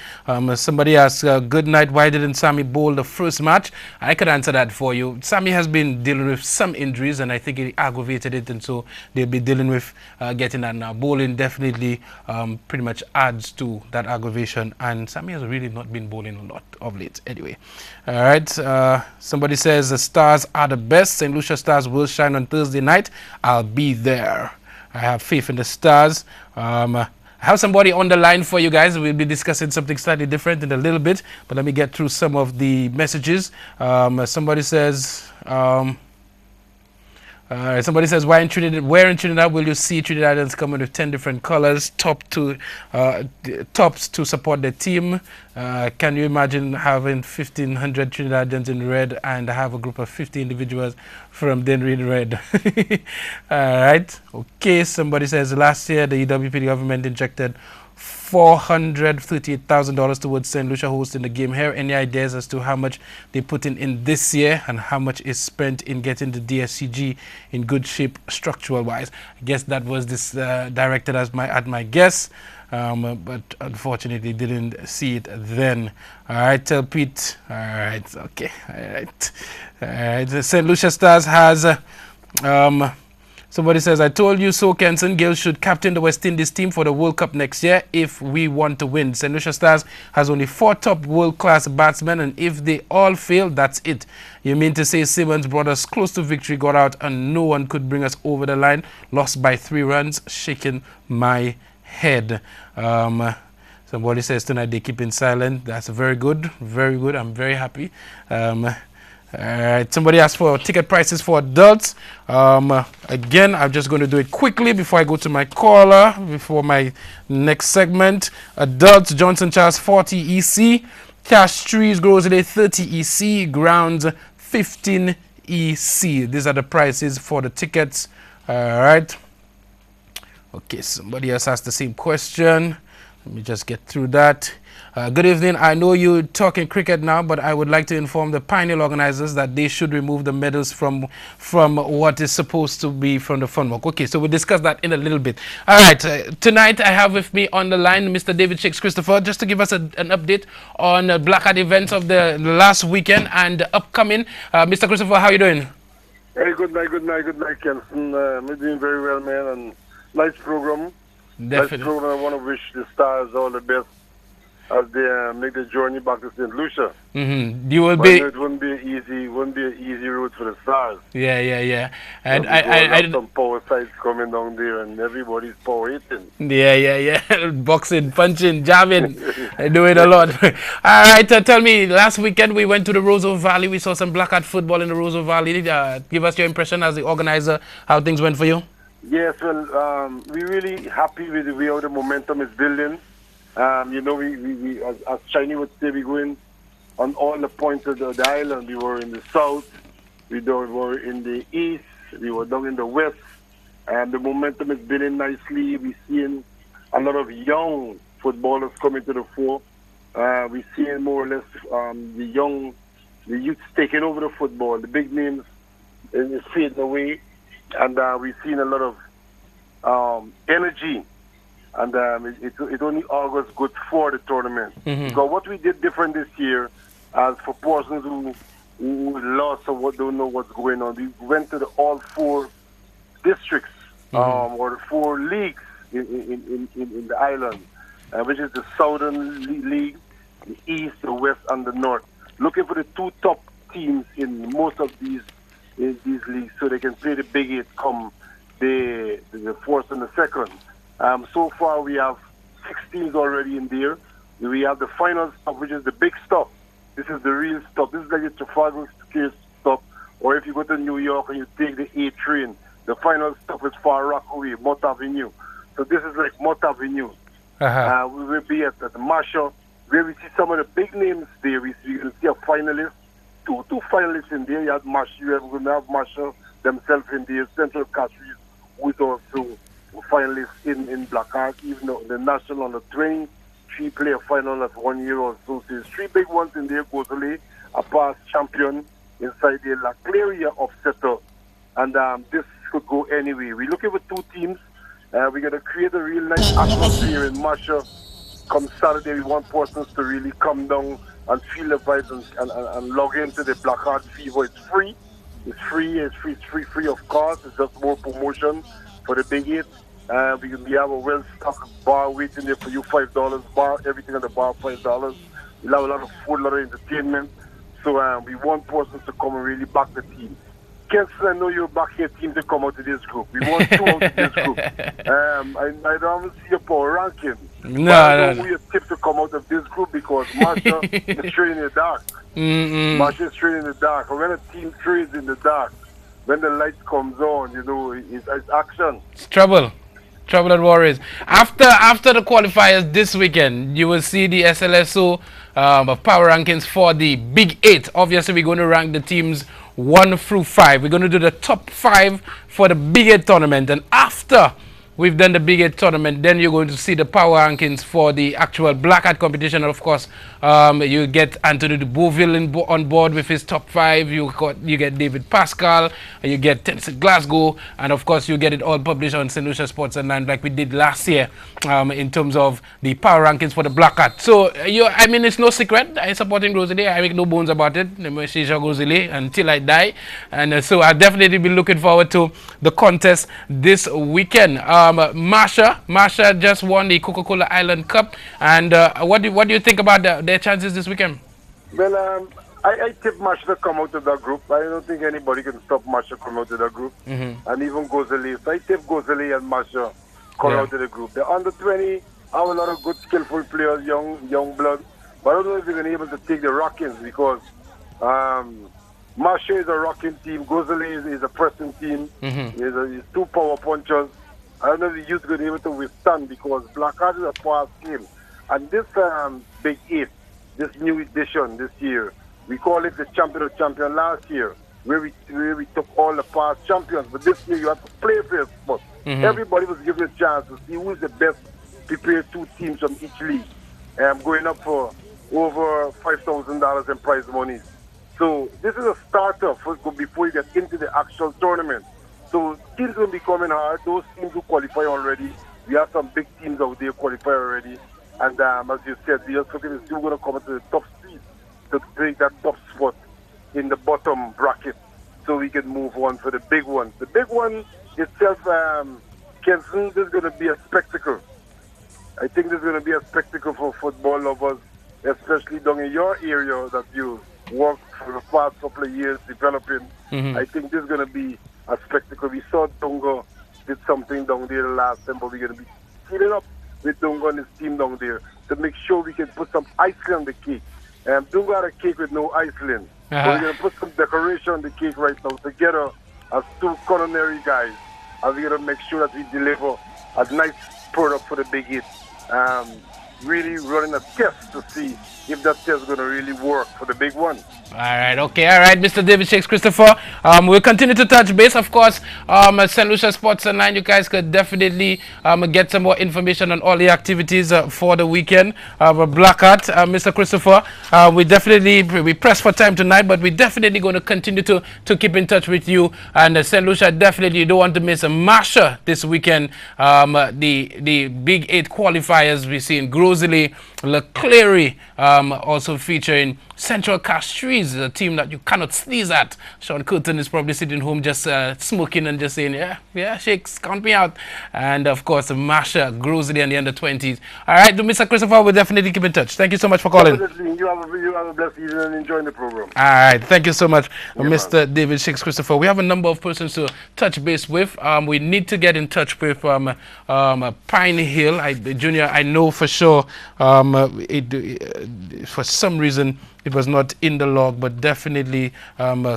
S1: Somebody asked, good night, why didn't Sammy bowl the first match? I could answer that for you. Sammy has been dealing with some injuries, and I think he aggravated it, and so they'll be dealing with getting that now. Bowling definitely pretty much adds to that aggravation, and Sammy has really not been bowling a lot of late anyway. All right, somebody says the Stars are the best. St. Lucia Stars will shine on Thursday night. I'll be there. I have faith in the Stars. I have somebody on the line for you guys. We'll be discussing something slightly different in a little bit, but let me get through some of the messages. Somebody says Somebody says, where in Trinidad will you see Trinidadians coming with 10 different colors, tops to support the team? Can you imagine having 1,500 Trinidadians in red and have a group of 50 individuals from Denver in red? All right. Okay. Somebody says, last year the EWP government injected $438,000 towards St. Lucia hosting the game here. Any ideas as to how much they put in this year and how much is spent in getting the DSCG in good shape structural wise? I guess that was this directed at my guess, but unfortunately didn't see it then. All right, tell Pete. All right, okay. All right. The St. Lucia Stars has somebody says, I told you so, Kenson. Gill should captain the West Indies team for the World Cup next year if we want to win. St. Lucia Stars has only 4 top world-class batsmen, and if they all fail, that's it. You mean to say Simmons brought us close to victory, got out, and no one could bring us over the line? Lost by 3 runs, shaking my head. Somebody says tonight they're keeping silent. That's very good, very good. I'm very happy. Somebody asked for ticket prices for adults. Again, I'm just going to do it quickly before I go to my caller, before my next segment. Adults, Johnson Charles 40 EC, Cash Trees, Grosley 30 EC, Grounds 15 EC. These are the prices for the tickets. All right. Okay, somebody else asked the same question. Let me just get through that. Good evening. I know you're talking cricket now, but I would like to inform the Pioneer organizers that they should remove the medals from what is supposed to be from the fun walk. Okay, so we'll discuss that in a little bit. All right. Tonight I have with me on the line Mr. David Shakes Christopher, just to give us an update on Black Hat events of the last weekend and upcoming. Mr. Christopher, how are you doing?
S7: Hey, good night, Kenson. I'm doing very well, man, and nice program.
S1: Definitely.
S7: Nice program. I want to wish the Stars all the best as they make the journey back to St. Lucia.
S1: You will
S7: it wouldn't be an easy route for the Stars.
S1: Yeah. And
S7: I some power sides coming down there, and everybody's power hitting.
S1: Yeah. Boxing, punching, jamming, doing a lot. All right, tell me. Last weekend we went to the Roseau Valley. We saw some Black Hat football in the Roseau Valley. Give us your impression as the organizer, how things went for you.
S7: Yes, well, we're really happy with the way how the momentum is building. You know, we as Chinese would say, we going on all the points of the island. We were in the south, we were in the east, we were down in the west, and the momentum is building nicely. We're seeing a lot of young footballers coming to the fore. We're seeing more or less the youth taking over the football. The big names is fading away, and we've seen a lot of energy. And it only augurs good for the tournament. Because what we did different this year, as for persons who lost or don't know what's going on, we went to all 4 districts or the 4 leagues in the island, which is the Southern League, the East, the West, and the North, looking for the 2 top teams in most of these leagues, so they can play the Big 8 come the 4th and the 2nd. So far, we have 6 teams already in there. We have the final stop, which is the big stop. This is the real stop. This is like a Trafalgar Square stop. Or if you go to New York and you take the A train, the final stop is Far Rockaway, Mott Avenue. So this is like Mott Avenue. We will be at the Marshall, where we see some of the big names there. We can see a finalist, two finalists in there. You have Marshall, we're going to have Marshall themselves in there, Central Castries, who is also finalists in Black Hat, even though the national on the 23-player final at 1 year or so. So there's 3 big ones in there. Gosele, a past champion inside the La Claria of Seto. And this could go anyway. We're looking for 2 teams. We're going to create a real nice atmosphere in Masha. Come Saturday, we want persons to really come down and feel the vibes and log into the Black Hat Fever. It's free. It's free of cost. It's just more promotion for the Big 8. We have a well-stocked bar waiting there for you, $5 bar, everything on the bar, $5. We'll have a lot of food, a lot of entertainment. So we want persons to come and really back the team. Kenson, I know you're back here, team to come out of this group. We want 2 out of this group. I don't see a power ranking. No. We are tipped to come out of this group because Masha is straight in the dark. Masha is straight in the dark. When a team trades in the dark, when the lights comes on, you know, it's action.
S1: It's trouble. Trouble at Warriors. After the qualifiers this weekend, you will see the SLSO power rankings for the Big 8. Obviously, we're going to rank the teams 1 through 5. We're going to do the top 5 for the Big 8 tournament. And after we've done the Big 8 tournament, then you're going to see the power rankings for the actual Black Hat competition. And of course, you get Anthony de Beauville on board with his top 5. You get David Pascal, you get Tennessee Glasgow, and of course, you get it all published on St. Lucia Sports Online like we did last year in terms of the power rankings for the Black Hat. So, I mean, it's no secret. I'm supporting Rosalie. I make no bones about it. She's Rosalie until I die. And so I'll definitely be looking forward to the contest this weekend. Marsha just won the Coca-Cola Island Cup, and what do you think about their chances this weekend?
S7: Well, I tip Marsha to come out of that group. I don't think anybody can stop Marsha come out of that group, and even Gozali. So I tip Gozali and Marsha come out of the group. The under 20 have a lot of good, skillful players, young blood, but I don't know if they're going to be able to take the Rockins because Marsha is a rocking team. Gozali is a pressing team. He's 2 power punchers. I don't know if the youth going to be able to withstand because Black Hat is a fast game. And this Big 8, this new edition this year, we call it the Champion of Champions last year, where we took all the past champions. But this year you have to play for your spot. Everybody was given a chance to see who is the best prepared 2 teams from each league. Going up for over $5,000 in prize money. So this is a starter before you get into the actual tournament. So teams will be coming hard. Those teams who qualify already. We have some big teams out there qualify already. And as you said, the other team is still going to come into the top 3 to take that top spot in the bottom bracket so we can move on for the big one. The big one itself, Kenson, this is going to be a spectacle. I think this is going to be a spectacle for football lovers, especially down in your area that you worked for the past couple of years developing. I think this is going to be a spectacle. We saw Dunga did something down there the last time, but we're going to be feeding up with Dunga and his team down there to make sure we can put some icing on the cake. Dunga had a cake with no icing. But we're going to put some decoration on the cake right now together as 2 culinary guys. And we're going to make sure that we deliver a nice product for the Big 8. Really running a test to see if that test is going to really work for the big one.
S1: All right, Mr. David Shakes Christopher. We'll continue to touch base, of course. St. Lucia Sports Online, you guys could definitely get some more information on all the activities for the weekend. Black Hat, Mr. Christopher, we press for time tonight, but we're definitely going to continue to keep in touch with you. And St. Lucia, definitely you don't want to miss a Marsha this weekend. The Big 8 qualifiers we see in Grosely, Leclerc, also featuring Central Castries, a team that you cannot sneeze at. Sean Curtin is probably sitting home just smoking and just saying, yeah, Shakes, count me out. And of course, Marsha, Grosely and the under-20s. All right, to Mr. Christopher, we'll definitely keep in touch. Thank you so much for calling.
S7: You have a blessed evening and enjoy the program.
S1: All right, thank you so much, Mr. David Shakes Christopher. We have a number of persons to touch base with. We need to get in touch with Pine Hill. Junior, I know for sure for some reason it was not in the log, but definitely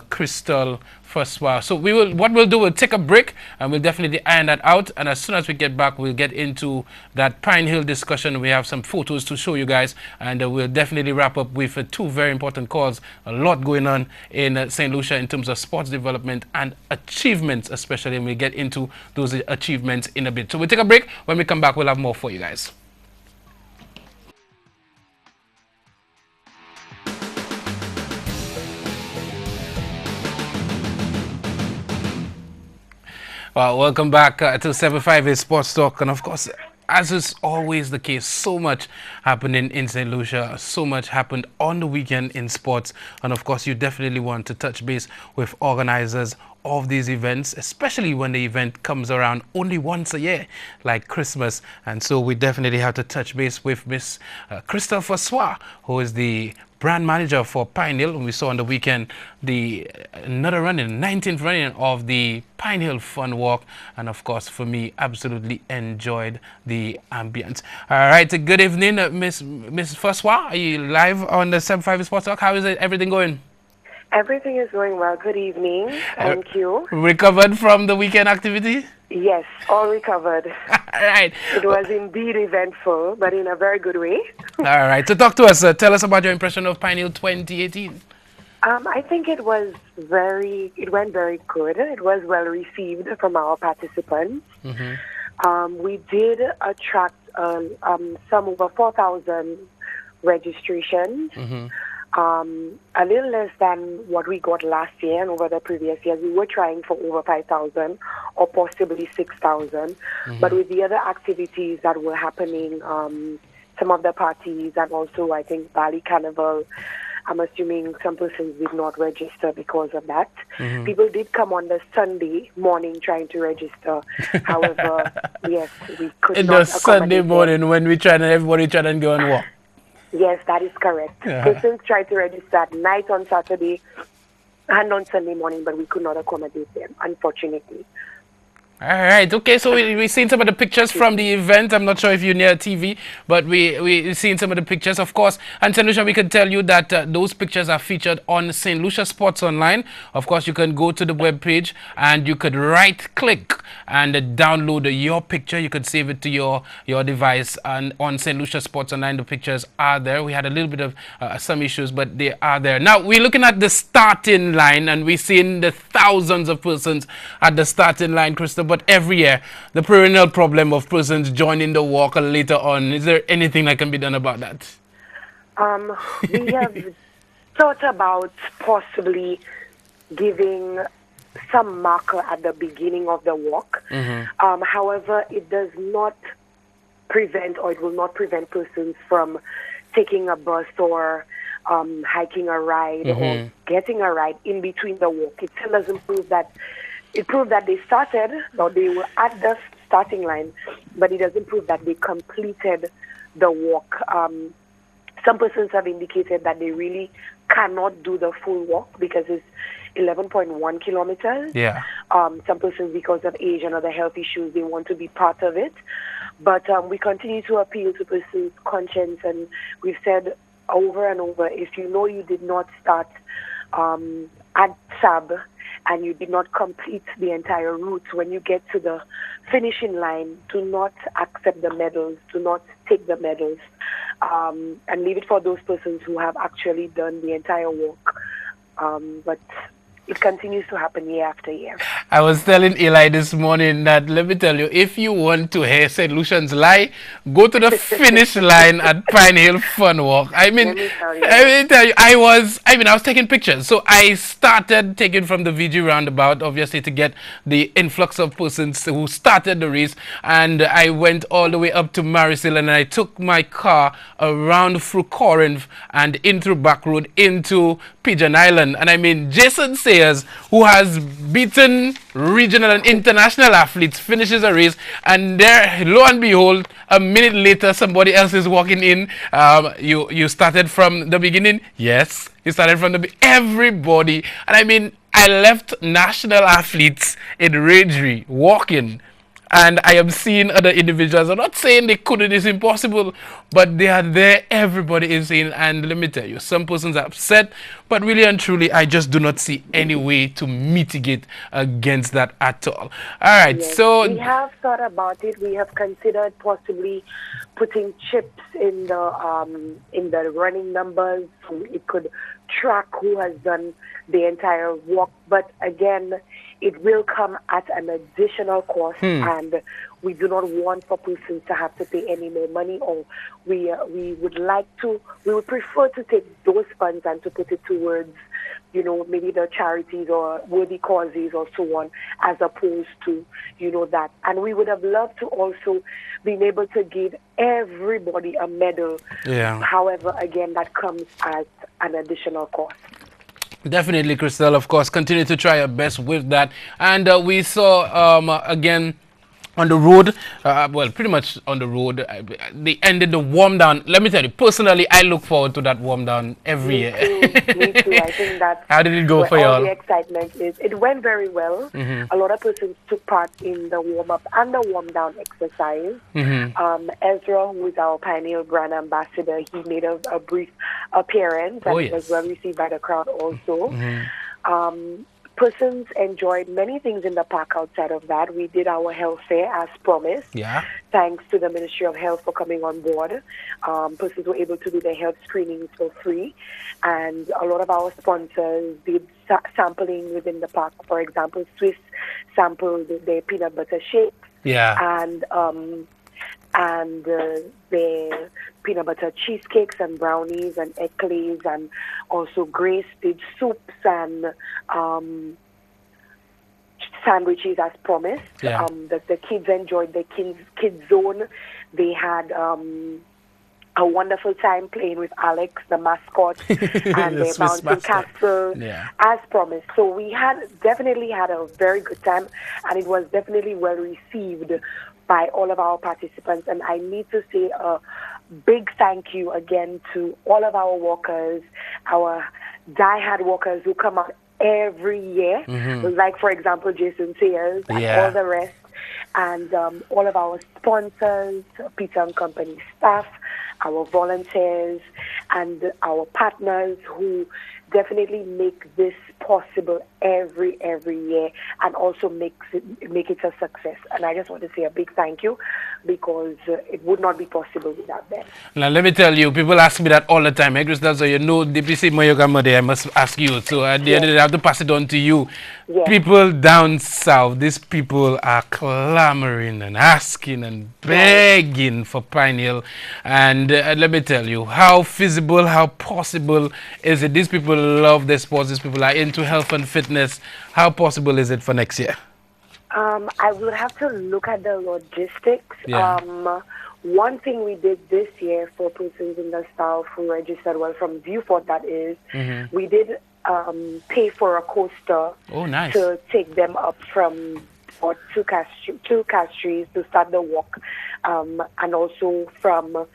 S1: Crystal Faswa. So what we'll do, we'll take a break and we'll definitely iron that out. And as soon as we get back, we'll get into that Pine Hill discussion. We have some photos to show you guys, and we'll definitely wrap up with 2 very important calls. A lot going on in St. Lucia in terms of sports development and achievements, especially, and we'll get into those achievements in a bit. So we'll take a break. When we come back, we'll have more for you guys. Well, welcome back to 758 Sports Talk. And of course, as is always the case, so much happening in St. Lucia. So much happened on the weekend in sports. And of course, you definitely want to touch base with organizers of these events, especially when the event comes around only once a year, like Christmas. And so we definitely have to touch base with Miss Crystal Faswa, who is the brand manager for Pine Hill. And we saw on the weekend another running, 19th running of the Pine Hill Fun Walk. And of course, for me, absolutely enjoyed the ambience. All right, good evening, Miss Faswa. Are you live on the 758 Sports Talk? How is everything going?
S8: Everything is going well. Good evening. Thank you.
S1: Recovered from the weekend activity?
S8: Yes, all recovered.
S1: All right.
S8: It was indeed eventful, but in a very good way.
S1: All right. So talk to us. Tell us about your impression of Pine Hill 2018.
S8: I think it went very good. It was well received from our participants. We did attract some over 4,000 registrations. A little less than what we got last year and over the previous years. We were trying for over 5,000 or possibly 6,000. But with the other activities that were happening, some of the parties and also I think Bali Carnival, I'm assuming some persons did not register because of that. People did come on the Sunday morning trying to register. However, yes, we could
S1: in
S8: not
S1: the Sunday morning when everybody trying to go and walk.
S8: Yes, that is correct. Persons tried to register at night on Saturday and on Sunday morning, but we could not accommodate them, unfortunately.
S1: All right. Okay. So we've seen some of the pictures from the event. I'm not sure if you're near TV, but we've seen some of the pictures, of course. And St. Lucia, we can tell you that those pictures are featured on St. Lucia Sports Online. Of course, you can go to the webpage and you could right-click and download your picture. You could save it to your device. And on St. Lucia Sports Online, the pictures are there. We had a little bit of some issues, but they are there. Now, we're looking at the starting line, and we're seeing the thousands of persons at the starting line, Crystal. But every year, the perennial problem of persons joining the walk later on, is there anything that can be done about that?
S8: We have thought about possibly giving some marker at the beginning of the walk. However, it does not prevent, or it will not prevent persons from taking a bus or hiking a ride or getting a ride in between the walk. It still doesn't prove that. It proved that they started, or they were at the starting line, but it doesn't prove that they completed the walk. Some persons have indicated that they really cannot do the full walk because it's 11.1 kilometers.
S1: Yeah.
S8: Some persons, because of age and other health issues, they want to be part of it. But we continue to appeal to persons' conscience, and we've said over and over, if you know you did not start at SAB, and you did not complete the entire route, when you get to the finishing line, do not accept the medals, do not take the medals, and leave it for those persons who have actually done the entire walk. But it continues to happen year after year.
S1: I was telling Eli this morning that, let me tell you, if you want to hear St. Lucians lie, go to the finish line at Pine Hill Fun Walk. I mean, I was taking pictures. So I started taking from the VG roundabout, obviously, to get the influx of persons who started the race. And I went all the way up to Marisil, and I took my car around through Corinth and in through Back Road into Pigeon Island. And I mean, Jason Sayers, who has beaten regional and international athletes, finishes a race, and there, lo and behold, a minute later, somebody else is walking in. You started from the beginning? Yes, you started from the everybody. And I mean, I left national athletes in Rangery walking. And I am seeing other individuals. I'm not saying they couldn't, it's impossible, but they are there. Everybody is in. And let me tell you, some persons are upset, but really and truly, I just do not see any way to mitigate against that at all. All right,
S8: yes,
S1: so
S8: we have thought about it. We have considered possibly putting chips in the running numbers so it could track who has done the entire walk. But again, it will come at an additional cost, and we do not want for persons to have to pay any more money, or we would prefer to take those funds and to put it towards, maybe the charities or worthy causes or so on, as opposed to, that. And we would have loved to also be able to give everybody a medal.
S1: Yeah.
S8: However, again, that comes at an additional cost.
S1: Definitely, Crystal, of course, continue to try your best with that. And we saw, again, on the road, pretty much on the road. They ended the warm down. Let me tell you, personally, I look forward to that warm down every year.
S8: Me too. I think that's
S1: how did it go for y'all?
S8: All the excitement is. It went very well. A lot of persons took part in the warm up and the warm down exercise. Ezra, who is our Pioneer brand ambassador, he made a brief appearance and it was well received by the crowd also. Persons enjoyed many things in the park outside of that. We did our health fair as promised.
S1: Yeah.
S8: Thanks to the Ministry of Health for coming on board. Persons were able to do their health screenings for free. And a lot of our sponsors did sampling within the park. For example, Swiss sampled their peanut butter shakes.
S1: Yeah.
S8: And their peanut butter cheesecakes and brownies and eclairs, and also Grace did soups and sandwiches as promised.
S1: Yeah.
S8: The kids enjoyed the kids zone. They had a wonderful time playing with Alex, the mascot, and their bouncing castle, as promised. So we definitely had a very good time, and it was definitely well received by all of our participants. And I need to say a big thank you again to all of our walkers, our die-hard walkers who come out every year, like, for example, Jason Sayers and all the rest, and all of our sponsors, Peter & Company staff, our volunteers, and our partners who definitely make this possible every year, and also make it a success. And I just want to say a big thank you, because it would not be possible without them.
S1: Now let me tell you, people ask me that all the time. Hey, Crystal, so you know DPC Moyoga Mode, I must ask you. So at the end of the day, I have to pass it on to you. People down south, these people are clamoring and asking and begging for Pinehill. And let me tell you, how feasible, how possible is it? These people love their sports. These people are into health and fitness. How possible is it for next year?
S8: I would have to look at the logistics. One thing we did this year for persons in the South who registered, well, from Viewfort that is, we did pay for a coaster to take them up from two Castries to start the walk, and also from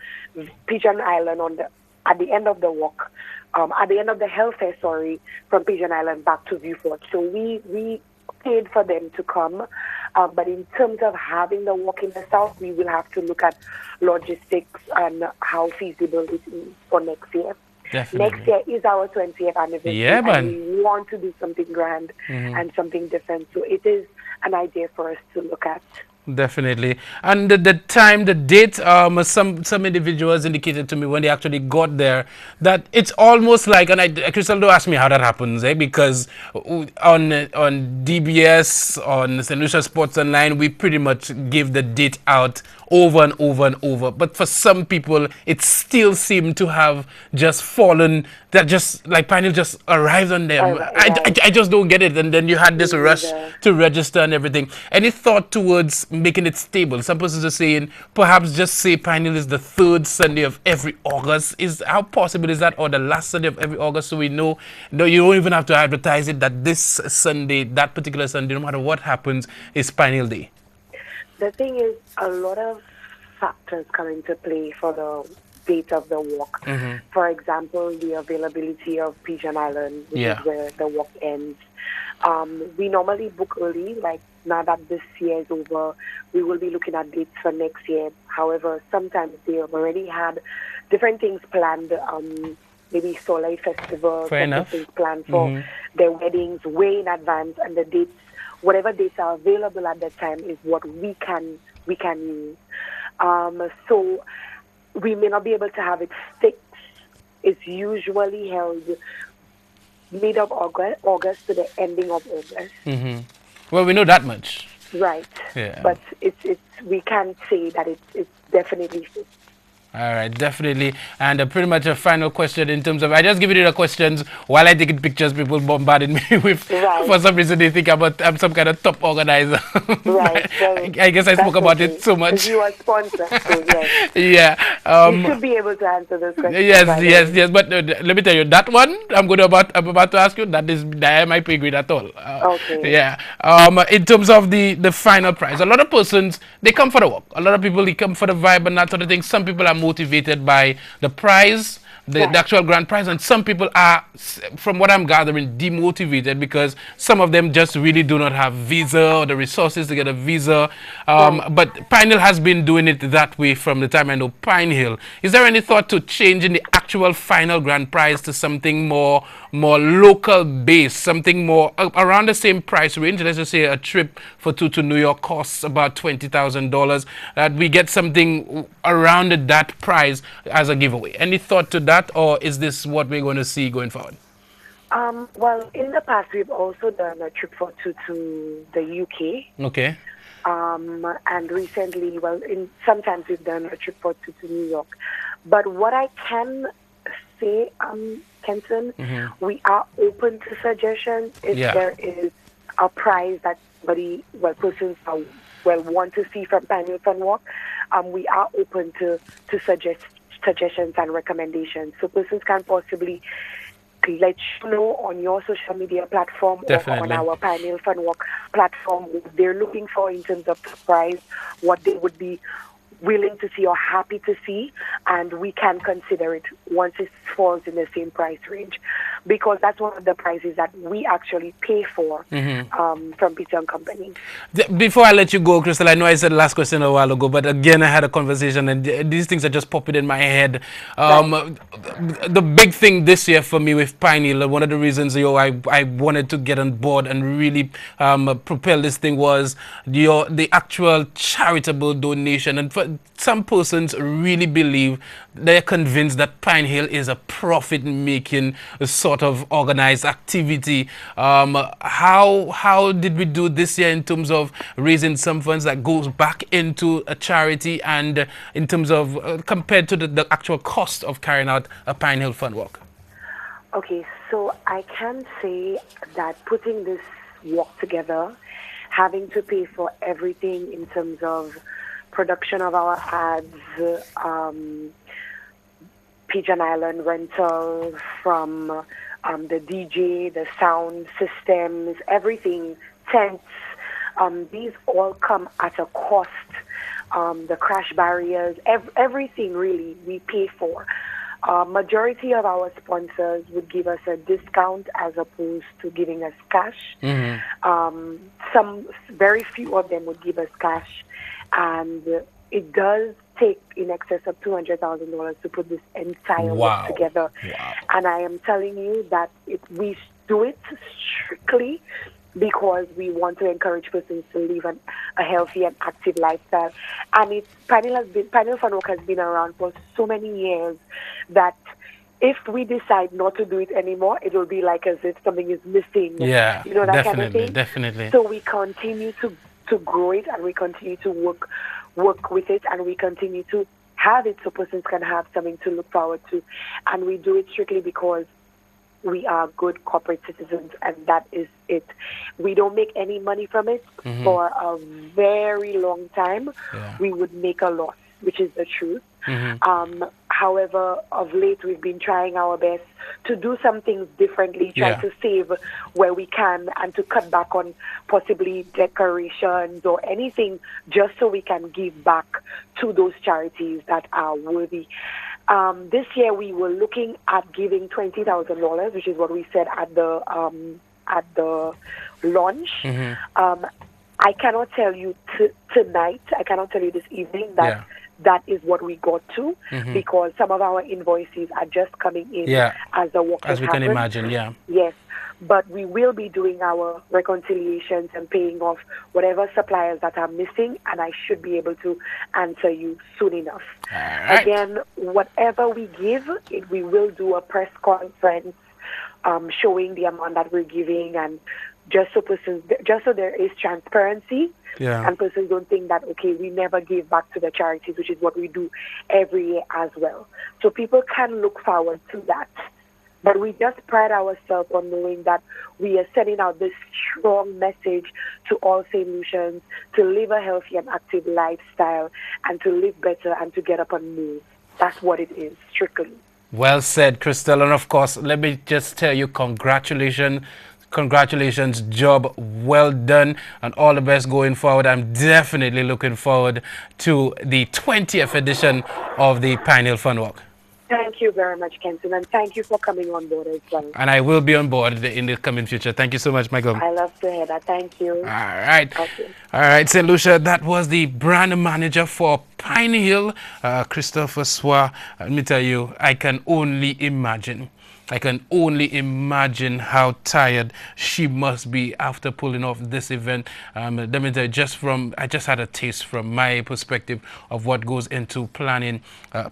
S8: Pigeon Island at the end of the walk, at the end of the health fair, from Pigeon Island back to Viewfort. So we paid for them to come, but in terms of having the walk in the South, we will have to look at logistics and how feasible it is for next year.
S1: Definitely.
S8: Next year is our 20th anniversary, and we want to do something grand and something different. So it is an idea for us to look at.
S1: Definitely. And the time, the date, some individuals indicated to me when they actually got there that it's almost like, and Crystal, don't ask me how that happens, because on DBS, on St. Lucia Sports Online, we pretty much give the date out over and over and over. But for some people, it still seemed to have just fallen, that just like Pinehill just arrived on them. I just don't get it. And then you had this rush to register and everything. Any thought towards making it stable? Some persons are saying perhaps just say Pinehill is the third Sunday of every August. How possible is that, or the last Sunday of every August, so we know? No, you don't even have to advertise it that this Sunday, that particular Sunday, no matter what happens, is Pinehill Day.
S8: The thing is, a lot of factors come into play for the date of the walk. For example, the availability of Pigeon Island, which is where the walk ends. We normally book early, like now that this year is over, we will be looking at dates for next year. However, sometimes they have already had different things planned, maybe Soleil Festival, things planned for their weddings way in advance, and the dates, whatever dates are available at that time, is what we can use. So we may not be able to have it fixed. It's usually held mid of August to the ending of August.
S1: Well, we know that much.
S8: Right.
S1: Yeah.
S8: But we can't say that it's definitely fixed.
S1: All right, definitely. And pretty much a final question in terms of, I just give you the questions while I take pictures, people bombarded me with, for some reason they think I'm some kind of top organizer.
S8: Right. So
S1: I guess I spoke about it so much.
S8: You are sponsor, so yes.
S1: Yeah.
S8: You should be able to answer those questions.
S1: Yes. But let me tell you, that one I'm about to ask you, that am I pay grade at all.
S8: Okay.
S1: Yeah. In terms of the final prize, a lot of persons, they come for the work. A lot of people, they come for the vibe and that sort of thing. Some people are motivated by the prize, the actual grand prize, and some people are, from what I'm gathering, demotivated because some of them just really do not have visa or the resources to get a visa. But Pine Hill has been doing it that way from the time I know Pine Hill. Is there any thought to changing the actual final grand prize to something more local based, something more around the same price range? Let's just say a trip for two to New York costs about $20,000. That we get something around that price as a giveaway. Any thought to that, or is this what we're going to see going forward?
S8: Well, in the past, we've also done a trip for two to the UK.
S1: Okay.
S8: And recently, sometimes we've done a trip for two to New York. But what I can say, Kenson, we are open to suggestions if there is a prize that persons want to see from Pine Hill Fun Walk. We are open to suggestions and recommendations. So persons can possibly let you know on your social media platform or on our Pine Hill Fun Walk platform what they're looking for in terms of the prize, what they would be willing to see or happy to see, and we can consider it once it falls in the same price range, because that's one of the prices that we actually pay for from Peter & Company.
S1: Before I let you go, Crystal, I know I said the last question a while ago, but again I had a conversation and these things are just popping in my head. The big thing this year for me with Pine Hill, one of the reasons I wanted to get on board and really propel this thing was the actual charitable donation. And for some persons really believe, they're convinced that Pine Hill is a profit-making sort of organized activity. How did we do this year in terms of raising some funds that goes back into a charity, and in terms of compared to the actual cost of carrying out a Pine Hill Fun Walk?
S8: Okay, so I can say that putting this walk together, having to pay for everything in terms of production of our ads, Pigeon Island rental, from the DJ, the sound systems, everything, tents, these all come at a cost. The crash barriers, everything really we pay for. Majority of our sponsors would give us a discount as opposed to giving us cash. Some, very few of them would give us cash. And it does take in excess of $200,000 to put this entire work together. And I am telling you that we do it strictly because we want to encourage persons to live a healthy and active lifestyle. And Pine Hill Fun Walk has been around for so many years that if we decide not to do it anymore, it will be like as if something is missing.
S1: Yeah,
S8: you know, that kind of thing.
S1: Definitely.
S8: So we continue to grow it, and we continue to work with it, and we continue to have it so persons can have something to look forward to. And we do it strictly because we are good corporate citizens, and that is it. We don't make any money from it. For a very long time. We would make a loss, which is the truth. However, of late, we've been trying our best to do some things differently, try to save where we can, and to cut back on possibly decorations or anything, just so we can give back to those charities that are worthy. This year, we were looking at giving $20,000, which is what we said at the launch. I cannot tell you tonight, I cannot tell you this evening that that is what we got to, because some of our invoices are just coming in as the walk
S1: as we can imagine.
S8: Yes, but we will be doing our reconciliations and paying off whatever suppliers that are missing, and I should be able to answer you soon enough. Again, whatever we give, we will do a press conference showing the amount that we're giving and just so there is transparency, and persons don't think that, okay, we never gave back to the charities, which is what we do every year as well. So people can look forward to that. But we just pride ourselves on knowing that we are sending out this strong message to all St. Lucians to live a healthy and active lifestyle and to live better and to get up and move. That's what it is, strictly.
S1: Well said, Crystal. And of course, let me just tell you, congratulations, job well done, and all the best going forward. I'm definitely looking forward to the 20th edition of the Pine Hill Fun Walk.
S8: Thank you very much, Kenton, and thank you for coming on board as well.
S1: And I will be on board in the coming future. Thank you so much, Michael.
S8: I love to hear that. Thank you.
S1: All right.
S8: Okay.
S1: All right, St. Lucia, that was the brand manager for Pine Hill, Christopher Swa. Let me tell you, I can only imagine how tired she must be after pulling off this event. Let me tell you, I just had a taste from my perspective of what goes into planning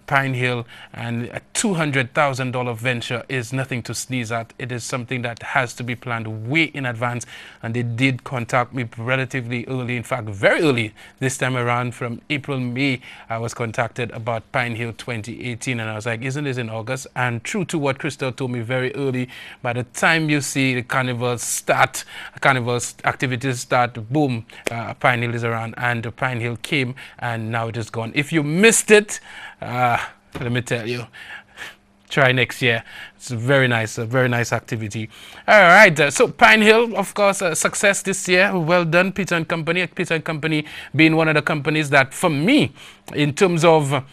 S1: Pine Hill, and a $200,000 venture is nothing to sneeze at. It is something that has to be planned way in advance, and they did contact me relatively early, in fact, very early this time around. From April, May, I was contacted about Pine Hill 2018, and I was like, isn't this in August? And true to what Crystal told me very early, by the time you see the carnival activities start, boom, Pine Hill is around, and Pine Hill came, and now it is gone. If you missed it, let me tell you, try next year. It's a very nice activity. All right, so Pine Hill, of course, a success this year. Well done, Peter and Company. Peter and Company being one of the companies that, for me, in terms of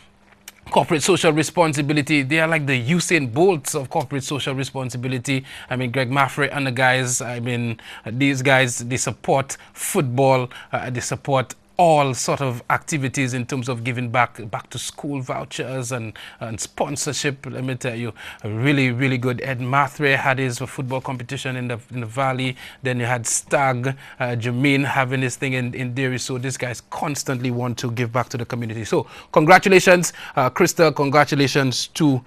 S1: corporate social responsibility, they are like the Usain Bolts of corporate social responsibility. I mean, Greg Maffrey and the guys, I mean, these guys, they support football, they support all sort of activities in terms of giving back to school vouchers and sponsorship. Let me tell you, really good. Ed Mathre had his football competition in the valley. Then you had Stag, Jermaine having his thing in Derry. So these guys constantly want to give back to the community. So congratulations, Crystal. Congratulations to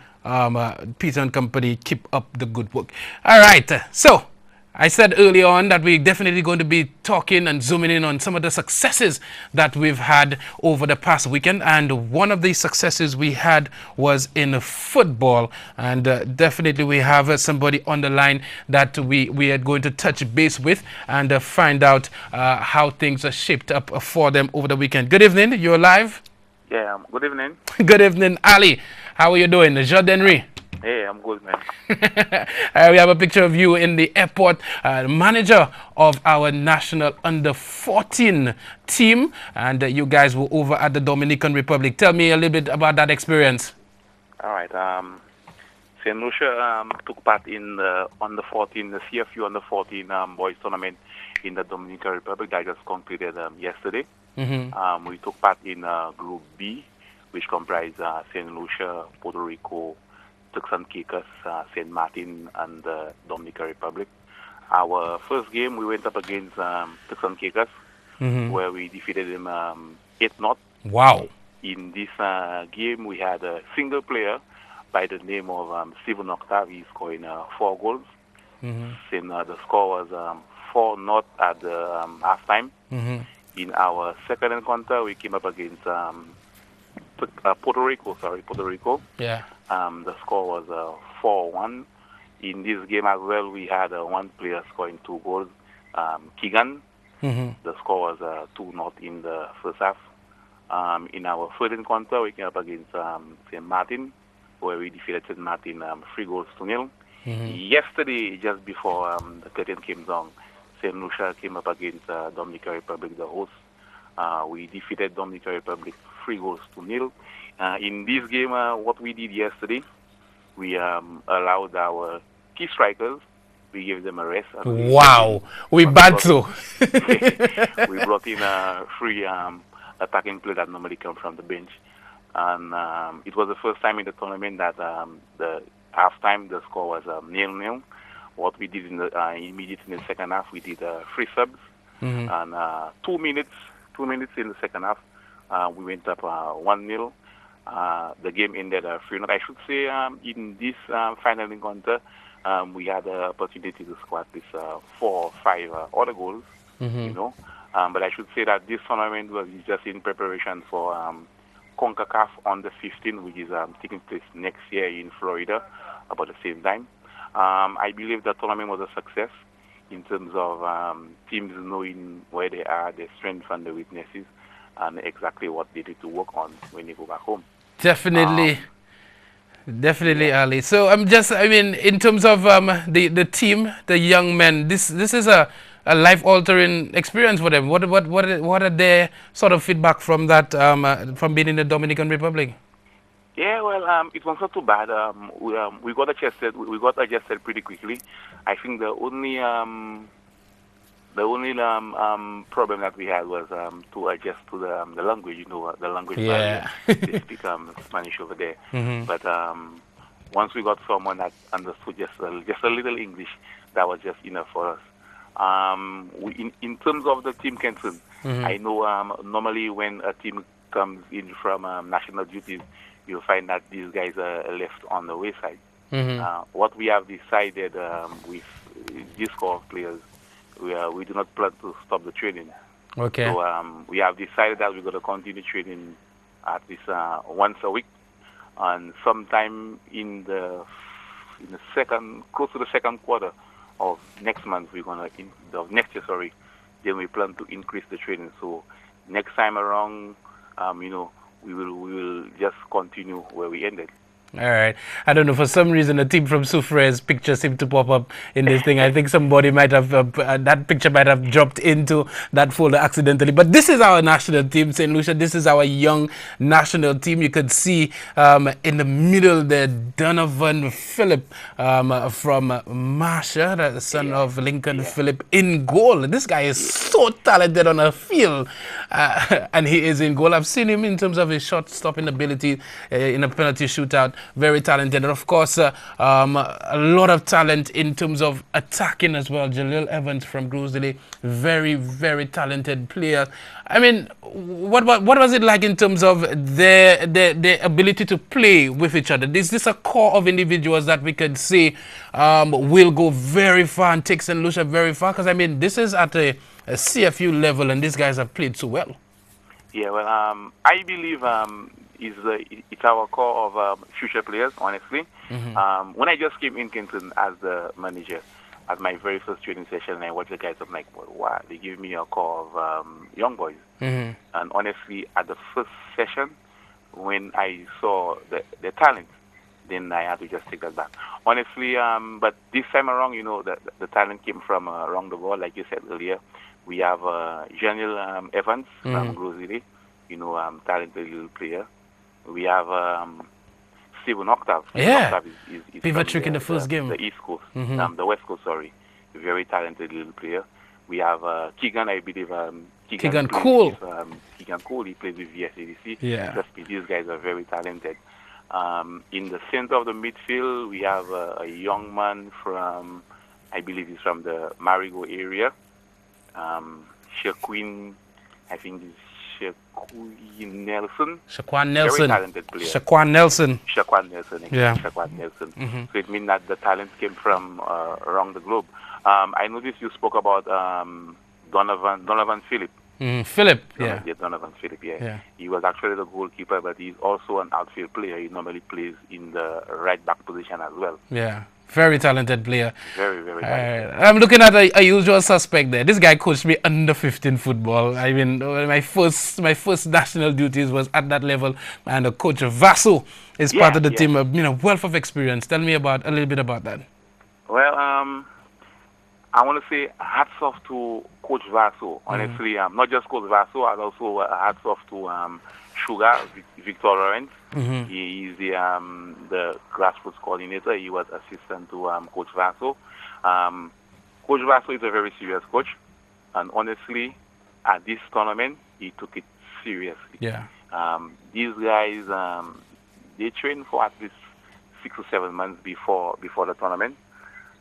S1: Peter and Company. Keep up the good work. All right. So I said early on that we're definitely going to be talking and zooming in on some of the successes that we've had over the past weekend. And one of the successes we had was in football. And definitely we have somebody on the line that we are going to touch base with and find out how things are shaped up for them over the weekend. Good evening. You're live?
S9: Yeah, good evening.
S1: Good evening, Ali. How are you doing? Jordan.
S9: Hey, I'm good, man.
S1: We have a picture of you in the airport, manager of our national under-14 team, and you guys were over at the Dominican Republic. Tell me a little bit about that experience.
S9: All right. St. Lucia took part in the under-14, the CFU under-14 boys tournament in the Dominican Republic that just concluded yesterday. Mm-hmm. We took part in Group B, which comprised St. Lucia, Puerto Rico, Turks and Caicos, St. Martin, and the Dominican Republic. Our first game, we went up against Turks and Caicos, where we defeated them 8-0.
S1: Wow.
S9: In this game, we had a single player by the name of Steven Octave. He scoring 4 goals. Mm-hmm. The score was 4-0 at the halftime. Mm-hmm. In our second encounter, we came up against Puerto Rico. Yeah. The score was 4-1. In this game as well, we had one player scoring 2 goals, Keegan. Mm-hmm. The score was 2-0 in the first half. In our third encounter, we came up against St. Martin, where we defeated St. Martin 3-0. Mm-hmm. Yesterday, just before the curtain came down, St. Lucia came up against Dominican Republic, the host. We defeated Dominican Republic 3-0. In this game, what we did yesterday, we allowed our key strikers, we gave them a rest.
S1: Wow, we battle.
S9: We brought in 3 attacking players that normally come from the bench. And it was the first time in the tournament that the halftime, the score was 0-0. What we did immediately in the second half, we did 3 subs. Mm-hmm. And 2 minutes in the second half, we went up 1-0. The game ended 3-0. I should say in this final encounter, we had the opportunity to score at least 4 or 5 other goals, you know. But I should say that this tournament was just in preparation for CONCACAF Under 15, which is taking place next year in Florida about the same time. I believe the tournament was a success in terms of teams knowing where they are, their strengths and their weaknesses, and exactly what they need to work on when they go back home.
S1: Definitely. Definitely, Ali. So in terms of the team, the young men, this is a life-altering experience for them. What are their sort of feedback from that from being in the Dominican Republic?
S9: Yeah, well, it was not too bad. We got adjusted. We got adjusted pretty quickly. I think the only problem that we had was to adjust to the language. You know, the language barrier. They speak Spanish over there. But once we got someone that understood just a little English, that was just enough for us. In terms of the team, Kenson, I know normally when a team comes in from national duties, you'll find that these guys are left on the wayside. What we have decided with this core of players, we do not plan to stop the training.
S1: Okay.
S9: So we have decided that we're going to continue training at least once a week, and sometime in the close to the second quarter of next month, next year, then we plan to increase the training. So next time around, we will just continue where we ended.
S1: All right. I don't know, for some reason, a team from Soufrière's picture seemed to pop up in this thing. I think somebody might have, that picture might have dropped into that folder accidentally. But this is our national team, St. Lucia. This is our young national team. You could see in the middle there, Donovan Phillip from Marcia, the son of Lincoln Phillip, in goal. This guy is so talented on a field. And he is in goal. I've seen him in terms of his shot-stopping ability in a penalty shootout. Very talented. And of course, a lot of talent in terms of attacking as well. Jalil Evans from Grosley, very, very talented player. I mean, what was it like in terms of their ability to play with each other? Is this a core of individuals that we could say will go very far and take St. Lucia very far? Because, I mean, this is at a CFU level, and these guys have played so well.
S9: Yeah, well, I believe it's our core of future players, honestly. When I just came in Kingston as the manager, at my very first training session, and I watched the guys, I'm like, well, wow, they give me a core of young boys. And honestly, at the first session, when I saw the talent, then I had to just take that back. Honestly, but this time around, the talent came from around the world, like you said earlier. We have Janil Evans from Grosley, talented little player. We have Steven Octave.
S1: Yeah.
S9: Is
S1: Pivot trick in the first game.
S9: The East Coast, the West Coast, sorry. A very talented little player. We have Keegan, I believe.
S1: Keegan Cool.
S9: Keegan Cool, he plays with VSADC.
S1: Yeah.
S9: These guys are very talented. In the center of the midfield, we have a young man from, I believe he's from the Marigo area. Shaquin, I think he's Shaquan Nelson. Very talented player.
S1: Shaquan Nelson.
S9: Yeah. Shaquan Nelson. So it means that the talent came from around the globe. I noticed you spoke about Donovan Phillip.
S1: Phillip, yeah.
S9: Donovan Phillip, yeah. He was actually the goalkeeper, but he's also an outfield player. He normally plays in the right back position as well.
S1: Yeah. Very talented player.
S9: Very, very talented.
S1: I'm looking at a usual suspect there. This guy coached me under 15 football. I mean, my first national duties was at that level, and the coach Vaso is part of the team. Wealth of experience. Tell me a little bit about that.
S9: Well, I want to say hats off to Coach Vaso. Honestly, not just Coach Vaso, and also hats off to Sugar, Victor Lawrence. He is the grassroots coordinator. He was assistant to Coach Vaso. Coach Vaso is a very serious coach, and honestly, at this tournament, he took it seriously.
S1: Yeah.
S9: These guys, they trained for at least 6 or 7 months before the tournament,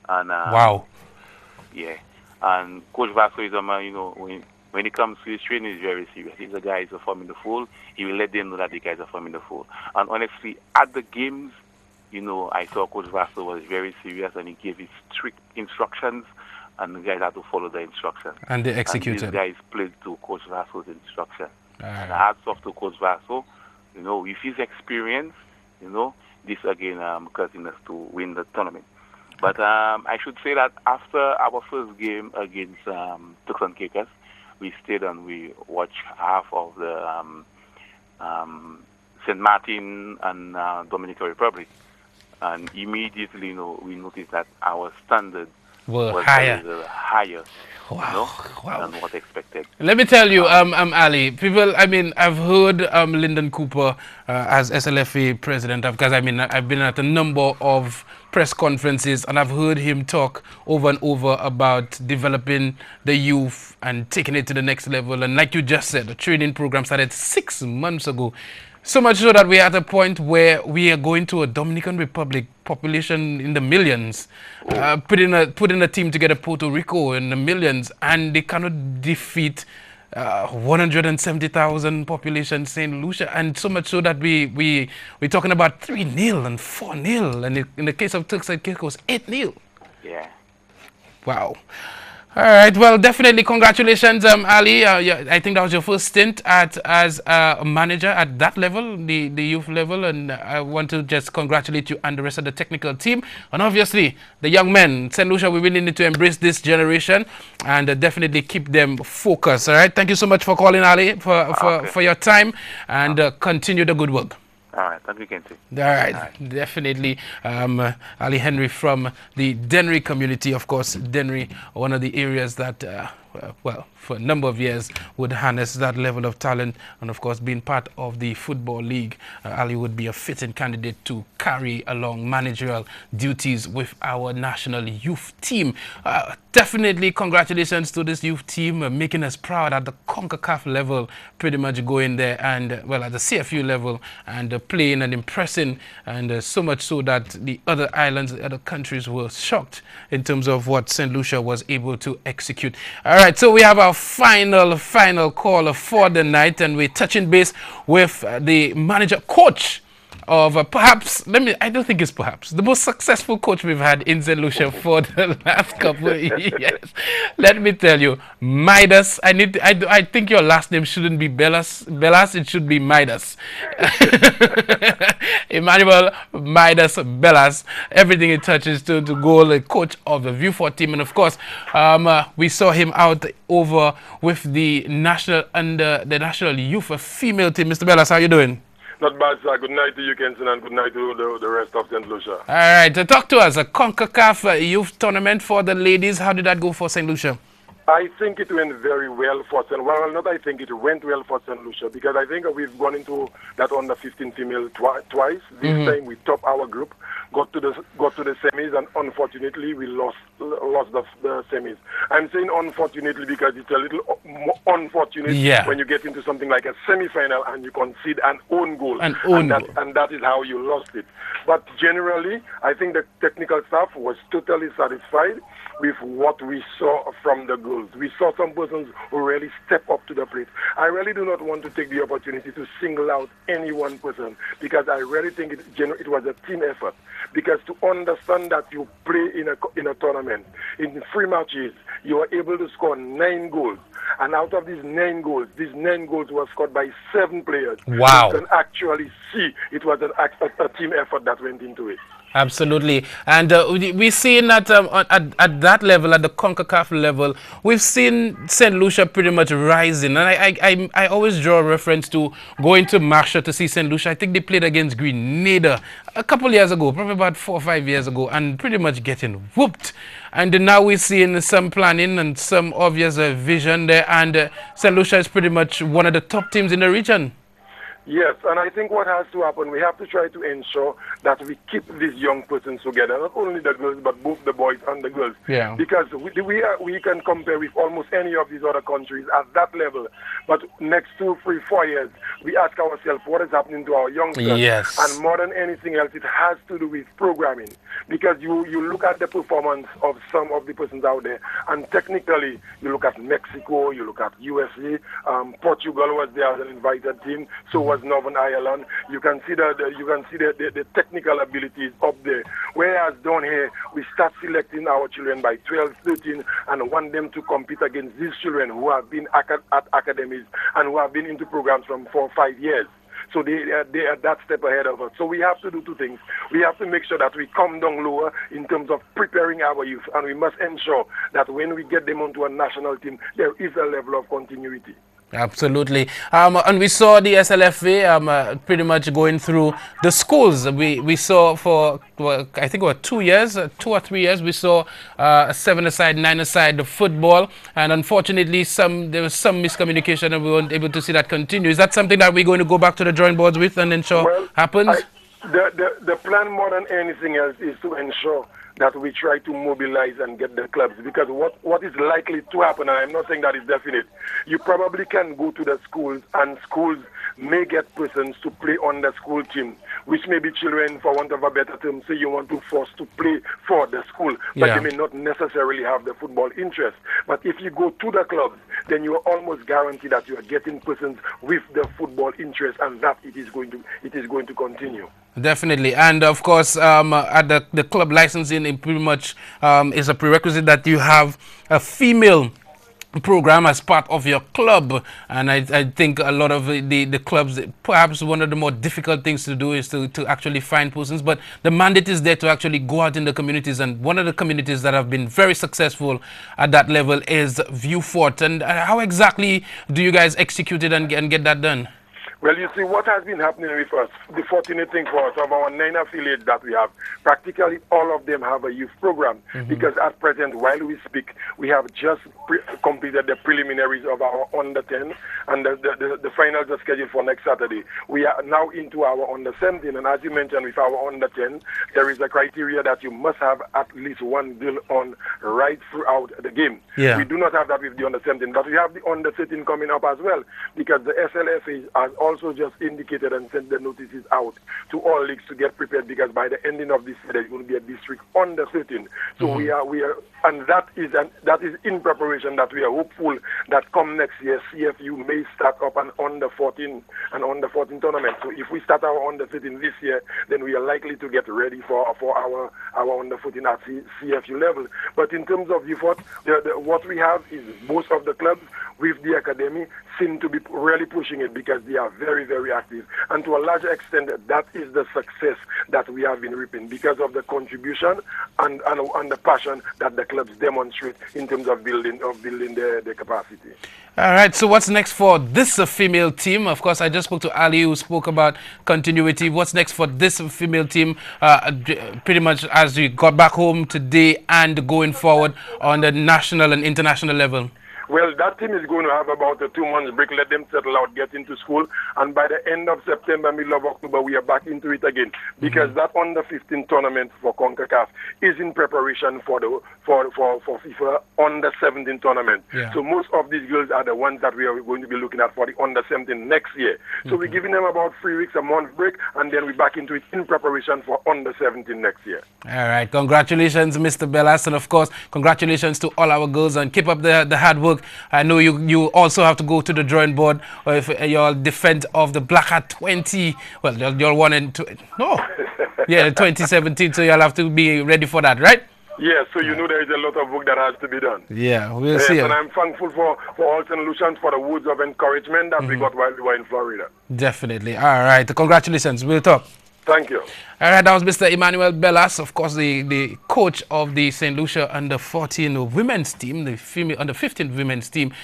S9: and
S1: wow.
S9: Yeah, and Coach Vaso is a man. when it comes to his training, he's very serious. If the guys are forming the fool, he will let them know that the guys are forming the fool. And honestly, at the games, I saw Coach Vaso was very serious, and he gave his strict instructions, and the guys had to follow the instructions.
S1: And they executed.
S9: And these guys played to Coach Vaso's instructions. And hats off to Coach Vaso. With his experience, this again causing us to win the tournament. But I should say that after our first game against Turks and Caicos, we stayed and we watched half of the St. Martin and Dominican Republic. And immediately, we noticed that our standard was higher than what expected.
S1: Let me tell you, Ali, people, I've heard Lyndon Cooper as SLFA president, because I've been at a number of press conferences, and I've heard him talk over and over about developing the youth and taking it to the next level. And like you just said, the training program started 6 months ago. So much so that we're at a point where we are going to a Dominican Republic population in the millions, putting a team together, Puerto Rico in the millions, and they cannot defeat 170,000 population St. Lucia, and so much so that we're talking about 3-0 and 4-0, and in the case of Turks and Caicos, 8-0.
S9: Yeah.
S1: Wow. All right. Well, definitely congratulations, Ali. I think that was your first stint as a manager at that level, the youth level, and I want to just congratulate you and the rest of the technical team, and obviously the young men. St. Lucia, we really need to embrace this generation and definitely keep them focused. All right. Thank you so much for calling, Ali, for your time, and continue the good work.
S9: All right, thank you, Kenty.
S1: All right, definitely. Ali Henry from the Dennery community, of course. Dennery, one of the areas that, well, for a number of years would harness that level of talent, and of course, being part of the Football League, Ali would be a fitting candidate to carry along managerial duties with our national youth team. Definitely congratulations to this youth team, making us proud at the CONCACAF level, pretty much going there, and well, at the CFU level, and playing and impressing, and so much so that the other islands, the other countries were shocked in terms of what St. Lucia was able to execute. All right, so we have our final call for the night, and we're touching base with the coach of I don't think it's perhaps the most successful coach we've had in St. Lucia for the last couple of years. Let me tell you, Midas. I think your last name shouldn't be Bellas, it should be Midas. Emmanuel Midas Bellas. Everything he touches to goal, a coach of the Vieux-Fort team, and of course, we saw him out over with the national youth female team. Mr. Bellas, how are you doing?
S10: Not bad, sir. Good night to you, Kenson, and good night to the rest of St. Lucia.
S1: All right, talk to us. A CONCACAF youth tournament for the ladies. How did that go for St. Lucia?
S10: I think it went very well for St. Lucia. Well, not I think it went well for St. Lucia, because I think we've gone into that under 15 female twice. This time we topped our group, got to the semis, and unfortunately we lost the semis. I'm saying unfortunately because it's a little unfortunate when you get into something like a semi-final and you concede an own goal. And that is how you lost it. But generally, I think the technical staff was totally satisfied with what we saw from the goals. We saw some persons who really step up to the plate. I really do not want to take the opportunity to single out any one person, because I really think it was a team effort. Because to understand that you play in a tournament, in 3 matches, you are able to score 9 goals. And out of these 9 goals were scored by 7 players.
S1: Wow.
S10: You can actually see it was a team effort that went into it.
S1: Absolutely. And we've seen that at that level, at the CONCACAF level, we've seen St. Lucia pretty much rising. And I always draw a reference to going to Marcia to see St. Lucia. I think they played against Grenada a couple years ago, probably about 4 or 5 years ago, and pretty much getting whooped. And now we're seeing some planning and some obvious vision there, and St. Lucia is pretty much one of the top teams in the region.
S10: Yes, and I think what has to happen, we have to try to ensure that we keep these young persons together, not only the girls, but both the boys and the girls.
S1: Yeah.
S10: Because we can compare with almost any of these other countries at that level. But next 2, 3, 4 years, we ask ourselves what is happening to our youngsters.
S1: Yes.
S10: And more than anything else, it has to do with programming. Because you look at the performance of some of the persons out there, and technically, you look at Mexico, you look at USA, Portugal was there as an invited team, so was Northern Ireland. You can see the technical abilities up there. Whereas down here, we start selecting our children by 12, 13, and want them to compete against these children who have been at academies and who have been into programs from 4 or 5 years. So they are that step ahead of us. So we have to do 2 things. We have to make sure that we come down lower in terms of preparing our youth, and we must ensure that when we get them onto a national team, there is a level of continuity.
S1: Absolutely. And we saw the SLFA pretty much going through the schools. We saw for, I think, 2 years, 2 or 3 years, we saw 7-a-side, 9-a-side, the football. And unfortunately, there was some miscommunication and we weren't able to see that continue. Is that something that we're going to go back to the drawing boards with and ensure happens?
S10: The plan more than anything else is to ensure that we try to mobilize and get the clubs, because what is likely to happen, and I'm not saying that is definite, you probably can go to the schools and schools may get persons to play on the school team, which may be children, for want of a better term, say you want to force to play for the school, but they may not necessarily have the football interest. But if you go to the clubs, then you are almost guaranteed that you are getting persons with the football interest, and that it is going to continue.
S1: Definitely. And of course, at the club licensing, it pretty much is a prerequisite that you have a female program as part of your club. And I think a lot of the clubs, perhaps one of the more difficult things to do is to actually find persons, but the mandate is there to actually go out in the communities. And one of the communities that have been very successful at that level is Vieux Fort. And how exactly do you guys execute it and get that done?
S10: Well, you see, what has been happening with us, the fortunate thing for us, of our 9 affiliates that we have, practically all of them have a youth program. Because at present, while we speak, we have just completed the preliminaries of our under-10, and the finals are scheduled for next Saturday. We are now into our under-17, and as you mentioned, with our under-10, there is a criteria that you must have at least 1 girl on right throughout the game.
S1: Yeah.
S10: We do not have that with the under-17, but we have the under-13 coming up as well, because the SLFA has also just indicated and sent the notices out to all leagues to get prepared, because by the ending of this year there is going to be a district under-13. So we are, and that is in preparation, that we are hopeful that come next year CFU may start up an under-14 tournament. So if we start our under-13 this year, then we are likely to get ready for our under-14 at CFU level. But in terms of Vieux Fort, what we have is most of the clubs with the academy seem to be really pushing it, because they are very, very active. And to a large extent, that is the success that we have been reaping, because of the contribution and the passion that the clubs demonstrate in terms of building their capacity.
S1: All right, so what's next for this female team? Of course, I just spoke to Ali, who spoke about continuity. What's next for this female team, pretty much as we got back home today and going forward on the national and international level?
S10: Well, that team is going to have about a 2 months break, let them settle out, get into school, and by the end of September, middle of October, we are back into it again, because that under-15 tournament for CONCACAF is in preparation for FIFA under-17 tournament. So most of these girls are the ones that we are going to be looking at for the under-17 next year. So we're giving them about 3 weeks, a month break, and then we're back into it in preparation for under-17 next year.
S1: All right, congratulations, Mr. Bellas, and of course, congratulations to all our girls, and keep up the hard work. I know you also have to go to the drawing board if your defense of the Black Hat 20. Well, you're 1 and 2. No, yeah, 2017. So you'll have to be ready for that, right?
S10: Yes, so you know there is a lot of work that has to be done.
S1: Yeah, we'll see.
S10: And I'm thankful for all St. Lucians for the words of encouragement that we got while we were in Florida.
S1: Definitely. All right, congratulations. We'll talk.
S10: Thank you.
S1: All right, that was Mr. Emmanuel Bellas, of course, the coach of the St. Lucia under-14 women's team, the female under-15 women's team.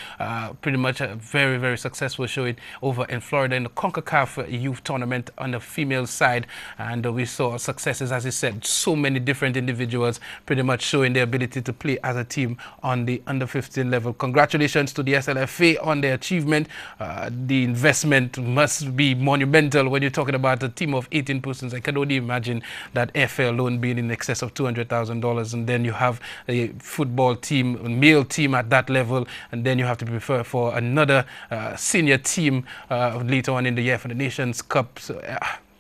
S1: Pretty much a very, very successful showing over in Florida in the CONCACAF Youth Tournament on the female side. And we saw successes, as I said, so many different individuals pretty much showing their ability to play as a team on the under-15 level. Congratulations to the SLFA on their achievement. The investment must be monumental when you're talking about a team of 18 persons. I can only imagine that FA alone being in excess of $200,000, and then you have a football team, a male team at that level, and then you have to prepare for another senior team later on in the year for the Nations Cup. So,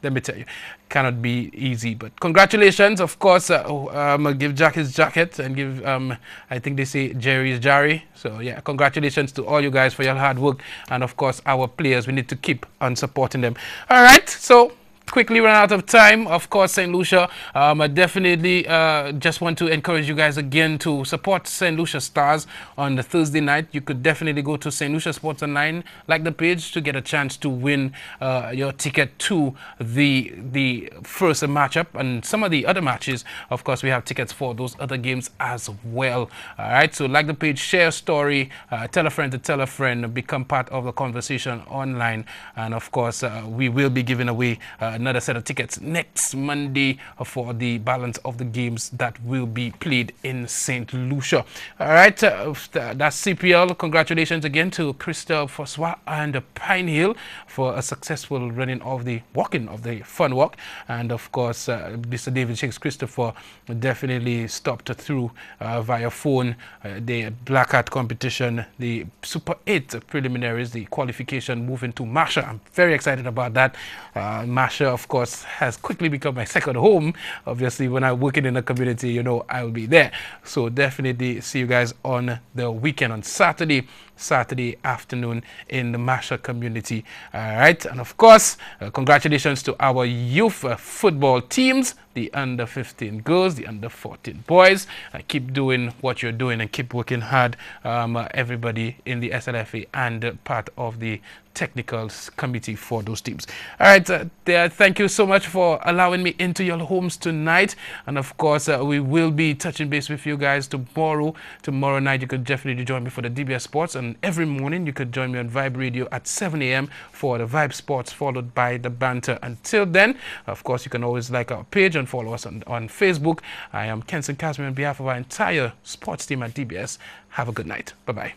S1: let me tell you, cannot be easy. But congratulations, of course. I'll give Jack his jacket and give, I think they say Jerry is Jari. So yeah, congratulations to all you guys for your hard work. And of course, our players, we need to keep on supporting them. All right, so quickly run out of time. Of course, St. Lucia, I definitely just want to encourage you guys again to support St. Lucia Stars on the Thursday night. You could definitely go to St. Lucia Sports Online, like the page, to get a chance to win your ticket to the first matchup. And some of the other matches, of course, we have tickets for those other games as well. All right, so like the page, share a story, tell a friend to tell a friend, become part of the conversation online. And of course, we will be giving away another set of tickets next Monday for the balance of the games that will be played in St. Lucia. All right, that's CPL. Congratulations again to Crystal Foswa and Pine Hill for a successful running of the fun walk. And of course, Mr. David Shakes Christopher definitely stopped through via phone the Black Hat competition, the Super 8 preliminaries, the qualification moving to Masha. I'm very excited about that. Masha, of course, has quickly become my second home. Obviously, when I'm working in the community, you know, I'll be there. So definitely see you guys on the weekend on Saturday afternoon in the Masha community. All right, and of course, congratulations to our youth football teams, the under-15 girls, the under-14 boys. Keep doing what you're doing and keep working hard, everybody in the SLFA and part of the technical committee for those teams. All right, thank you so much for allowing me into your homes tonight. And of course, we will be touching base with you guys tomorrow. Tomorrow night, you could definitely join me for the DBS Sports. And every morning, you could join me on Vibe Radio at 7 a.m. for the Vibe Sports, followed by the banter. Until then, of course, you can always like our page and follow us on Facebook. I am Kenson Casmi on behalf of our entire sports team at DBS. Have a good night. Bye-bye.